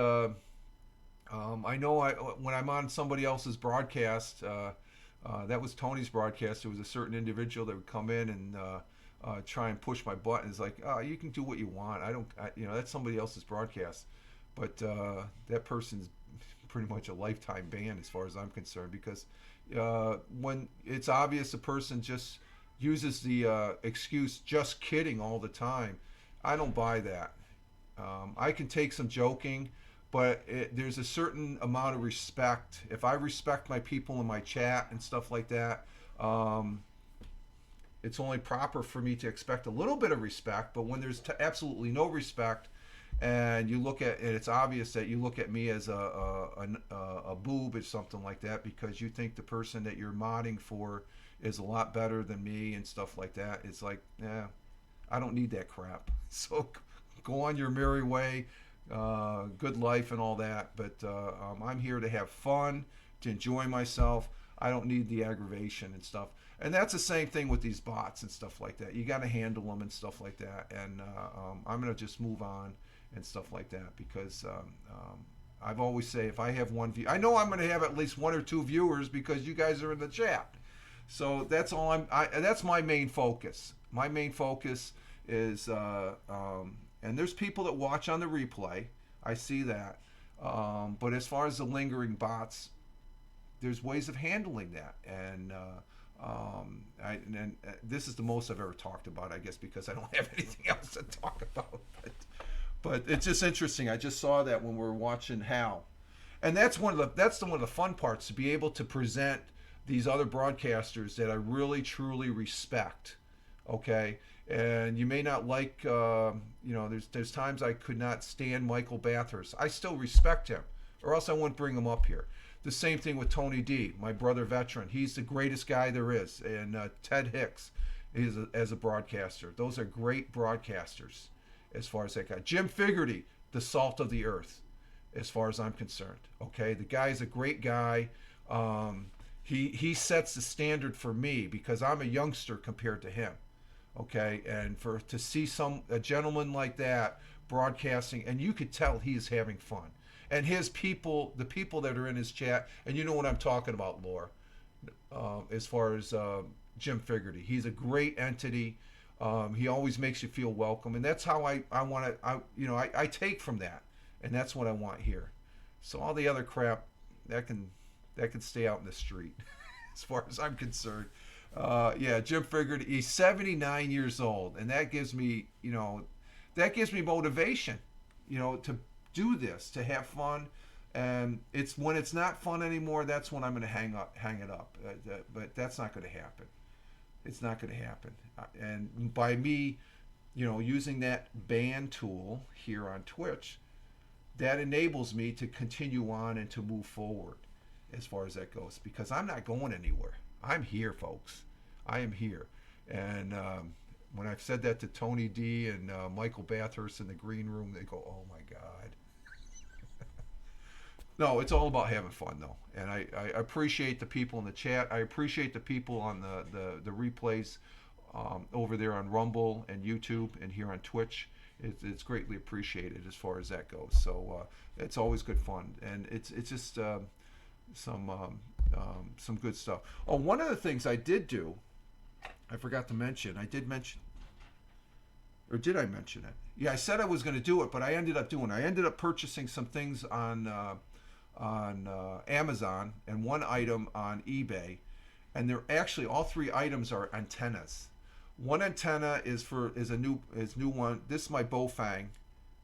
I know when I'm on somebody else's broadcast, that was Tony's broadcast. There was a certain individual that would come in and try and push my button. It's like, oh, you can do what you want. That's somebody else's broadcast. But that person's pretty much a lifetime ban as far as I'm concerned, because when it's obvious a person just uses the excuse "just kidding" all the time, I don't buy that. I can take some joking, but there's a certain amount of respect. If I respect my people in my chat and stuff like that, it's only proper for me to expect a little bit of respect. But when there's absolutely no respect, and you look at, and it's obvious that you look at me as a boob or something like that, because you think the person that you're modding for is a lot better than me and stuff like that, it's like, I don't need that crap. So go on your merry way, good life and all that. But I'm here to have fun, to enjoy myself. I don't need the aggravation and stuff. And that's the same thing with these bots and stuff like that. You got to handle them and stuff like that. And I'm going to just move on and stuff like that, because I've always say, if I have one view, I know I'm going to have at least 1 or 2 viewers because you guys are in the chat. So that's all that's my main focus. My main focus is, and there's people that watch on the replay. I see that. But as far as the lingering bots, there's ways of handling that. And this is the most I've ever talked about, I guess, because I don't have anything else to talk about. But it's just interesting. I just saw that when we were watching Hal, and that's one of the fun parts, to be able to present these other broadcasters that I really truly respect. Okay, and you may not like, there's times I could not stand Michael Bathurst. I still respect him, or else I wouldn't bring him up here. The same thing with Tony D, my brother veteran. He's the greatest guy there is, and Ted Hicks is as a broadcaster. Those are great broadcasters. As far as that guy, Jim Figerty, the salt of the earth, as far as I'm concerned. Okay, the guy's a great guy. He sets the standard for me, because I'm a youngster compared to him. Okay, and to see a gentleman like that broadcasting, and you could tell he is having fun, and his people, the people that are in his chat, and you know what I'm talking about, Laura. As far as Jim Figerty, he's a great entity. He always makes you feel welcome, and that's how I want to. I take from that, and that's what I want here. So all the other crap that can stay out in the street, as far as I'm concerned. Jim Figerty, he's 79 years old, and that gives me motivation, to do this, to have fun, And it's when it's not fun anymore, that's when I'm going to hang it up. But that's not going to happen. It's not going to happen. And by me, using that ban tool here on Twitch, that enables me to continue on and to move forward as far as that goes, because I'm not going anywhere. I'm here, folks. I am here. And when I've said that to Tony D and Michael Bathurst in the green room, they go, "Oh my God." No, it's all about having fun, though. And I appreciate the people in the chat. I appreciate the people on the replays over there on Rumble and YouTube and here on Twitch. It's greatly appreciated as far as that goes. So it's always good fun, and it's just some good stuff. Oh, one of the things I did do, I forgot to mention. Or did I mention it? Yeah, I said I was going to do it, but I ended up doing it. I ended up purchasing some things on Amazon and one item on eBay, and they're actually all three items are antennas. One antenna is a new one. This is my Bofang.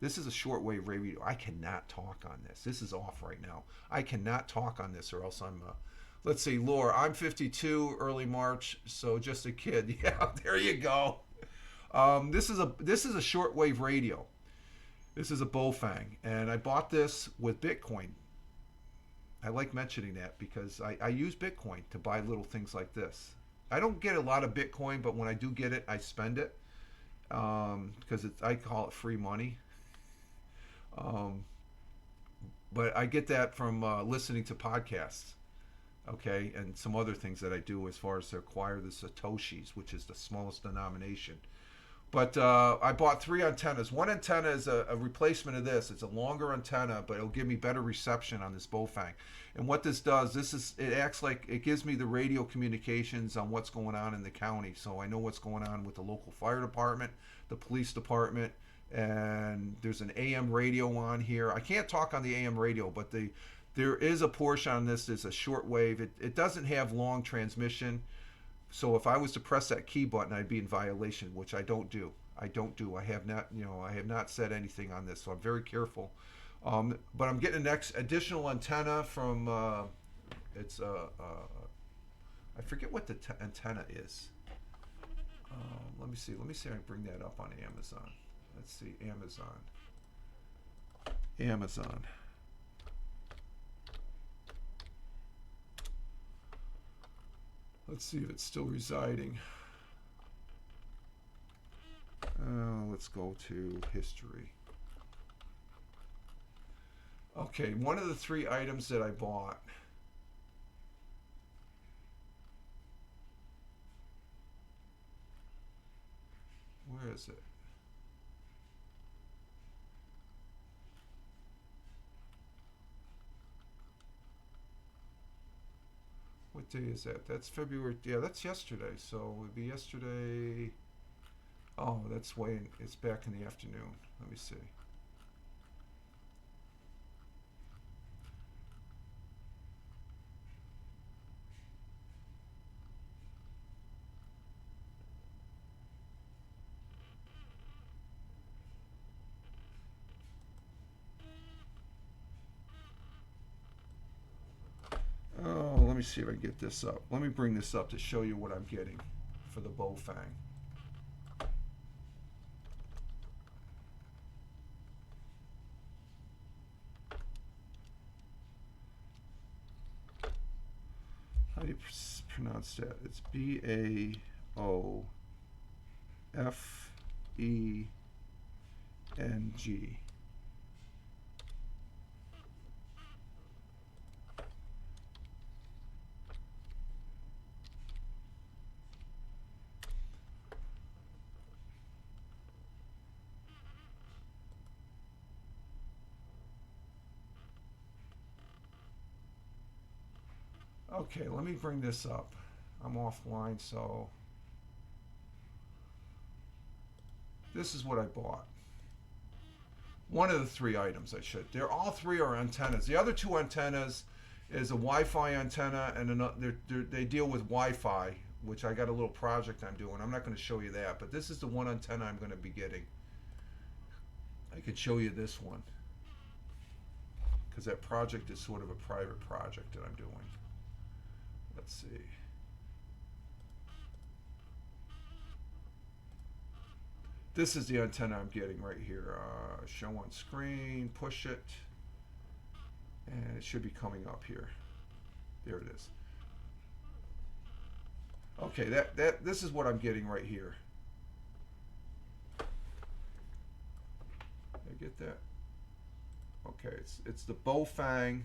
This is a shortwave radio. I cannot talk on this. This is off right now. I cannot talk on this, or else I'm. Let's see, Laura. I'm 52, early March, so just a kid. Yeah, there you go. This is a shortwave radio. This is a Bofang, and I bought this with Bitcoin. I like mentioning that because I use Bitcoin to buy little things like this. I don't get a lot of Bitcoin, but when I do get it, I spend it because I call it free money. But I get that from listening to podcasts, okay, and some other things that I do as far as to acquire the Satoshis, which is the smallest denomination. But I bought three antennas. One antenna is a replacement of this. It's a longer antenna, but it'll give me better reception on this Bofang. And what this does, it acts like it gives me the radio communications on what's going on in the county. So I know what's going on with the local fire department, the police department, and there's an AM radio on here. I can't talk on the AM radio, but there is a portion on this that's a shortwave. It doesn't have long transmission. So if I was to press that key button, I'd be in violation, which I don't do. I have not said anything on this, so I'm very careful. But I'm getting an additional antenna from. I forget what the antenna is. Let me see. Let me see if I can bring that up on Amazon. Let's see, Amazon. Let's see if it's still residing. Let's go to history. Okay, one of the three items that I bought. Where is it? What day is that? That's February. Yeah, that's yesterday. So it would be yesterday. Oh, it's back in the afternoon. Let me see. Oh, let me see if I can get this up. Let me bring this up to show you what I'm getting for the Bofang. How do you pronounce that? It's BAOFENG. Okay, let me bring this up. I'm offline, so this is what I bought. One of the three items all three are antennas. The other two antennas is a Wi-Fi antenna, and they deal with Wi-Fi, which I got a little project I'm doing. I'm not going to show you that, but this is the one antenna I'm going to be getting. I could show you this one. because that project is sort of a private project that I'm doing. Let's see. This is the antenna I'm getting right here. Show on screen, push it, and it should be coming up here. There it is. Okay, this is what I'm getting right here. Did I get that? Okay, it's the Bofang.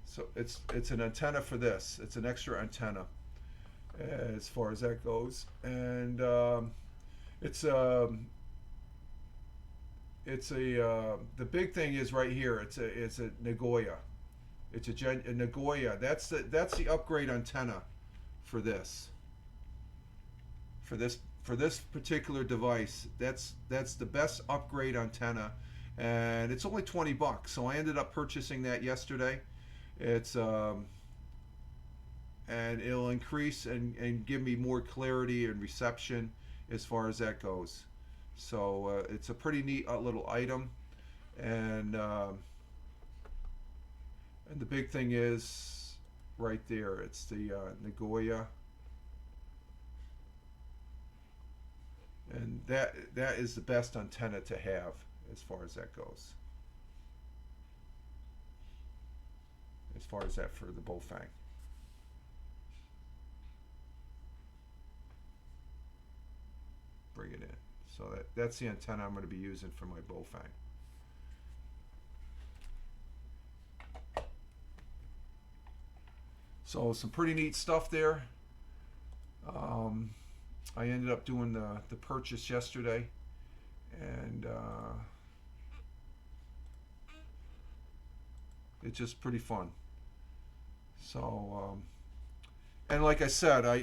So it's an antenna for this. It's an extra antenna as far as that goes, and it's a the big thing is right here. It's a Nagoya. It's a Nagoya. That's the upgrade antenna for this. For this particular device, that's the best upgrade antenna, and it's only $20. So I ended up purchasing that yesterday. It's and it'll increase and give me more clarity and reception as far as that goes. So it's a pretty neat little item, and the big thing is right there. It's the Nagoya, and that is the best antenna to have as far as that goes. As far as that for the Bofang. Bring it in. So that's the antenna I'm going to be using for my Bofang. So some pretty neat stuff there. I ended up doing the purchase yesterday, and it's just pretty fun. So, and like I said, I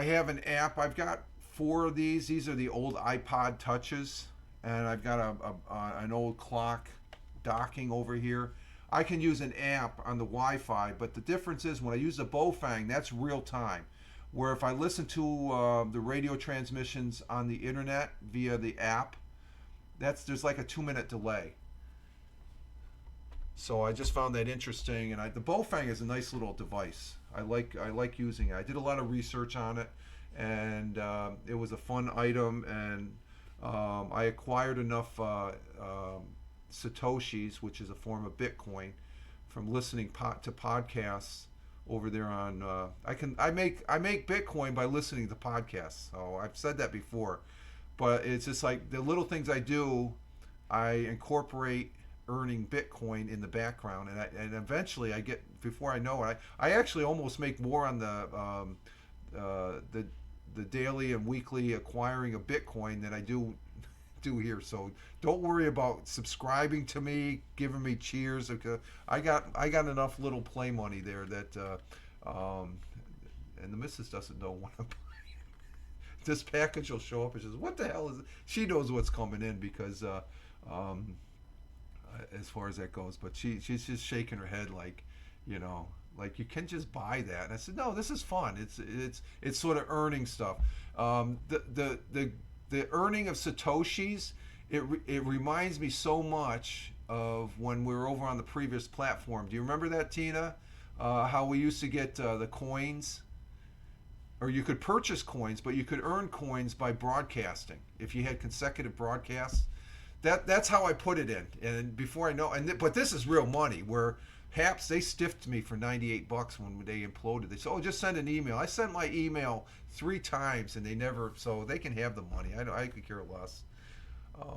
have an app. I've got 4 of these. These are the old iPod Touches, and I've got an old clock docking over here. I can use an app on the Wi-Fi, but the difference is when I use the Bofang, that's real time. Where if I listen to the radio transmissions on the internet via the app, there's like a 2-minute delay. So I just found that interesting, and the Bofang is a nice little device. I like using it. I did a lot of research on it, and it was a fun item, and I acquired enough Satoshis, which is a form of Bitcoin, from listening to podcasts over there on I make Bitcoin by listening to podcasts. So I've said that before, but it's just like the little things I do, I incorporate earning Bitcoin in the background, and eventually I get, before I know it, I actually almost make more on the daily and weekly acquiring of Bitcoin than I do here. So don't worry about subscribing to me, giving me cheers. I got enough little play money there that and the missus doesn't know what I'm buying. This package will show up and says, "What the hell is it?" She knows what's coming in because as far as that goes, but she's just shaking her head like, like you can just buy that. And I said, no, this is fun. It's sort of earning stuff. The earning of Satoshis, it reminds me so much of when we were over on the previous platform. Do you remember that, Tina? How we used to get the coins, or you could purchase coins, but you could earn coins by broadcasting if you had consecutive broadcasts. That's how I put it in, and before I know, but this is real money. Where Haps, they stiffed me for $98 when they imploded. They said, "Oh, just send an email." I sent my email 3 times, and they never. So they can have the money. I could care less.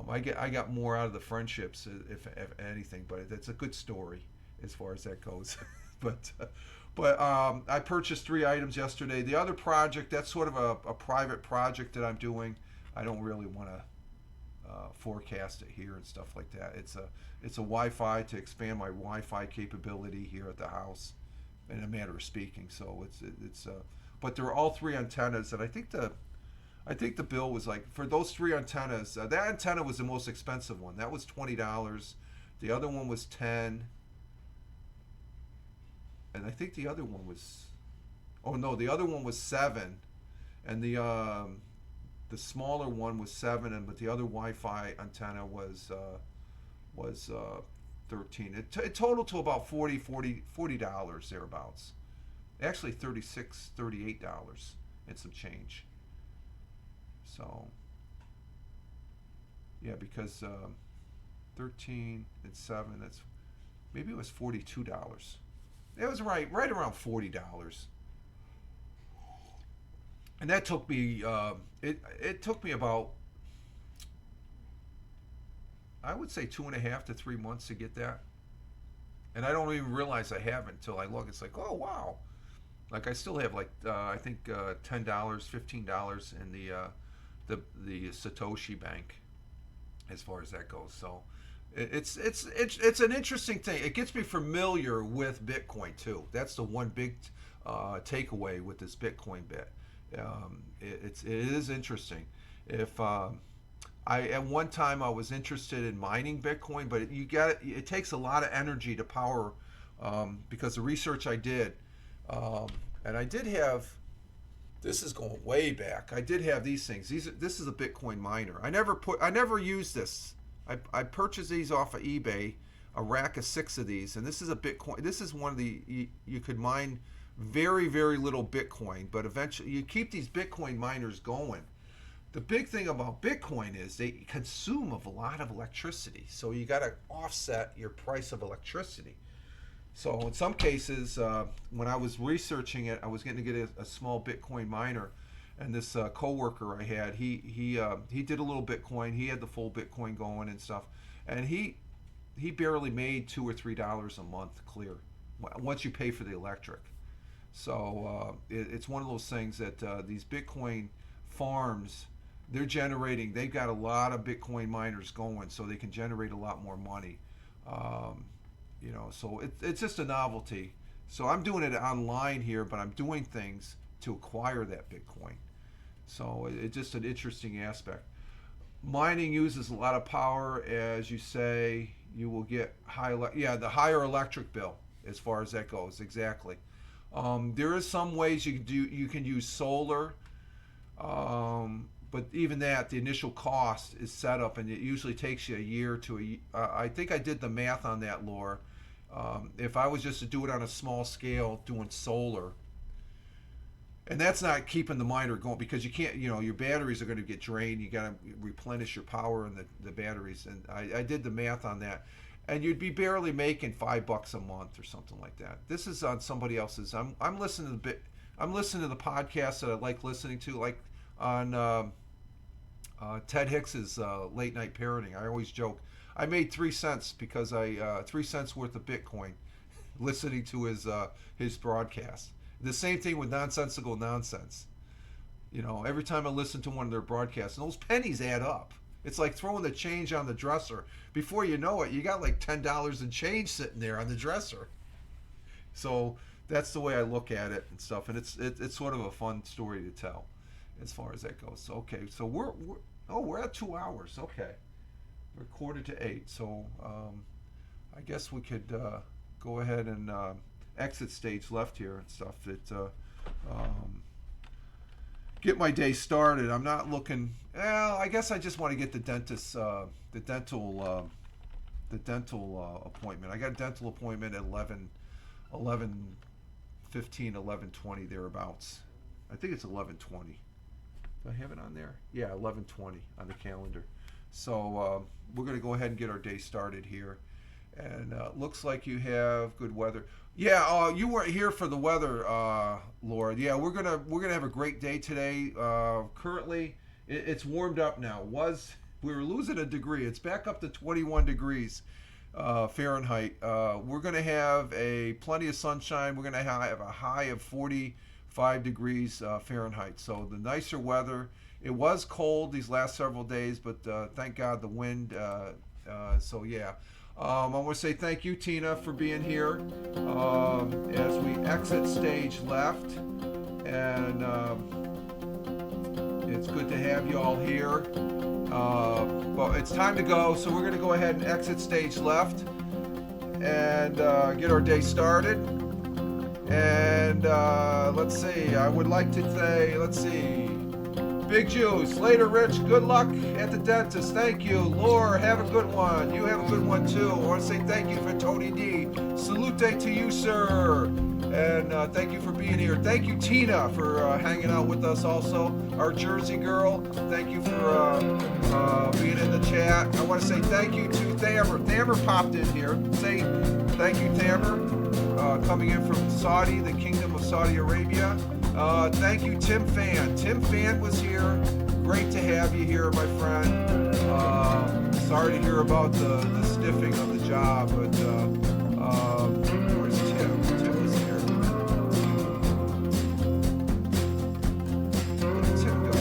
I got more out of the friendships, if anything. But it's a good story as far as that goes. but I purchased 3 items yesterday. The other project, that's sort of a private project that I'm doing. I don't really want to forecast it here and stuff like that. It's a Wi-Fi to expand my Wi-Fi capability here at the house, in a matter of speaking. So it's but there are all 3 antennas, and I think the bill was like, for those 3 antennas, that antenna was the most expensive one. That was $20. The other one was $10, and I think the other one was, oh no, the other one was $7, and the smaller one was 7, but the other Wi-Fi antenna was 13. It totaled to about $40 thereabouts. Actually, $38 and some change. So, yeah, because 13 and 7, that's maybe it was $42. It was right around $40. And that took me it took me about, I would say, 2.5 to 3 months to get that. And I don't even realize I haven't until I look. It's like, oh wow. Like I still have like I think $10, $15 in the Satoshi Bank, as far as that goes. So it's an interesting thing. It gets me familiar with Bitcoin too. That's the one big takeaway with this Bitcoin bit. It is interesting. If at one time I was interested in mining Bitcoin, but it takes a lot of energy to power, because the research I did, and I did have, this is going way back. I did have these things. This is a Bitcoin miner. I never used this. I purchased these off of eBay, a rack of 6 of these, and this is a Bitcoin. This is one of the, you could mine very, very little Bitcoin, but eventually you keep these Bitcoin miners going. The big thing about Bitcoin is they consume a lot of electricity, so you got to offset your price of electricity. So in some cases, when I was researching it, I was getting to get a small Bitcoin miner, and this coworker I had, he did a little Bitcoin. He had the full Bitcoin going and stuff, and he barely made $2 or $3 a month clear once you pay for the electric. So it's one of those things that these Bitcoin farms, they've got a lot of Bitcoin miners going, so they can generate a lot more money. So it's just a novelty. So I'm doing it online here, but I'm doing things to acquire that Bitcoin. So it's just an interesting aspect. Mining uses a lot of power, as you say. You will get the higher electric bill as far as that goes. Exactly. There is some ways you can use solar, but even that, the initial cost is set up, and it usually takes you a year to I think I did the math on that, Laura. If I was just to do it on a small scale, doing solar, and that's not keeping the miner going, because you can't, your batteries are going to get drained. You got to replenish your power in the batteries, and I did the math on that. And you'd be barely making $5 a month or something like that. This is on somebody else's. I'm listening to the podcasts that I like listening to, like on Ted Hicks's Late Night Parenting. I always joke I made 3 cents because 3 cents worth of Bitcoin listening to his broadcast. The same thing with Nonsensical Nonsense. Every time I listen to one of their broadcasts, and those pennies add up. It's like throwing the change on the dresser. Before you know it, you got like $10 in change sitting there on the dresser. So that's the way I look at it and stuff, and it's sort of a fun story to tell, as far as that goes. So, okay, so we're at 2 hours. Okay, we're 7:45. So I guess we could go ahead and exit stage left here and stuff. Get my day started. I'm not looking. Well, I guess I just want to get the dental appointment. I got a dental appointment at 11:15, 11:20 thereabouts. I think it's 11:20. Do I have it on there? Yeah, 11:20 on the calendar. So we're going to go ahead and get our day started here. And looks like you have good weather. Yeah, you weren't here for the weather, Laura. Yeah, we're gonna have a great day today. Currently, it's warmed up now. We were losing a degree. It's back up to 21 degrees Fahrenheit. We're gonna have plenty of sunshine. We're gonna have a high of 45 degrees Fahrenheit. So the nicer weather. It was cold these last several days, but thank God the wind. So yeah. I want to say thank you, Tina, for being here as we exit stage left, and it's good to have you all here. But it's time to go, so we're going to go ahead and exit stage left and get our day started. And let's see, I would like to say, let's see. Big Juice. Later, Rich. Good luck at the dentist. Thank you. Lore, have a good one. You have a good one, too. I want to say thank you for Tony D. Salute to you, sir. And thank you for being here. Thank you, Tina, for hanging out with us also. Our Jersey girl. Thank you for being in the chat. I want to say thank you to Thammer. Thammer popped in here. Say thank you, Thammer. Coming in from Saudi, the Kingdom of Saudi Arabia. Thank you, Tim Fan. Tim Fan was here. Great to have you here, my friend. Sorry to hear about the stiffing of the job, but where's Tim? Tim was here. Where did Tim go?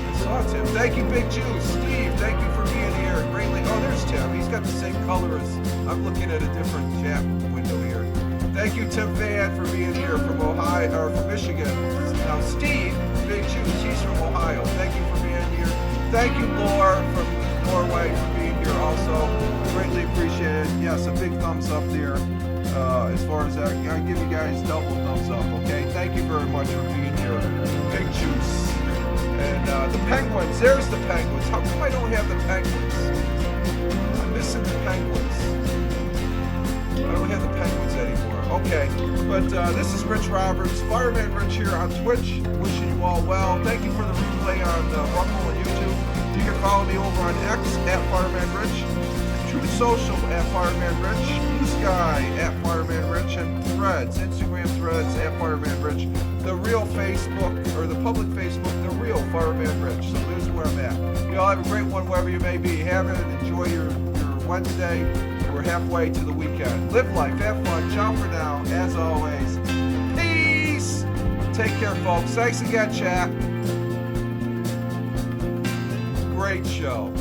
I saw Tim. Thank you, Big Juice. Steve, thank you for being here. Greatly. Oh, there's Tim. He's got the same color as. I'm looking at a different chat window here. Thank you, Tim Van, for being here from Ohio or from Michigan. Now, Steve, Big Juice, he's from Ohio. Thank you for being here. Thank you, Laura from Norway, for being here also. Greatly appreciated. Yes, a big thumbs up there. As far as that, I give you guys double thumbs up. Okay, thank you very much for being here. Big Juice. And the Penguins, there's the Penguins. How come I don't have the Penguins? I'm missing the Penguins. I don't have the Penguins anymore. Okay, but this is Rich Roberts, Fireman Rich here on Twitch. Wishing you all well. Thank you for the replay on Rumble and YouTube. You can follow me over on X at Fireman Rich, Truth Social at Fireman Rich, Blue Sky at Fireman Rich, and Threads, Instagram Threads at Fireman Rich. The real Facebook, or the public Facebook, the real Fireman Rich. So there's where I'm at. You all have a great one wherever you may be. Have it. Enjoy your Wednesday. We're halfway to the weekend. Live life, have fun. Ciao for now, as always. Peace. Take care, folks. Thanks again, chat. Great show.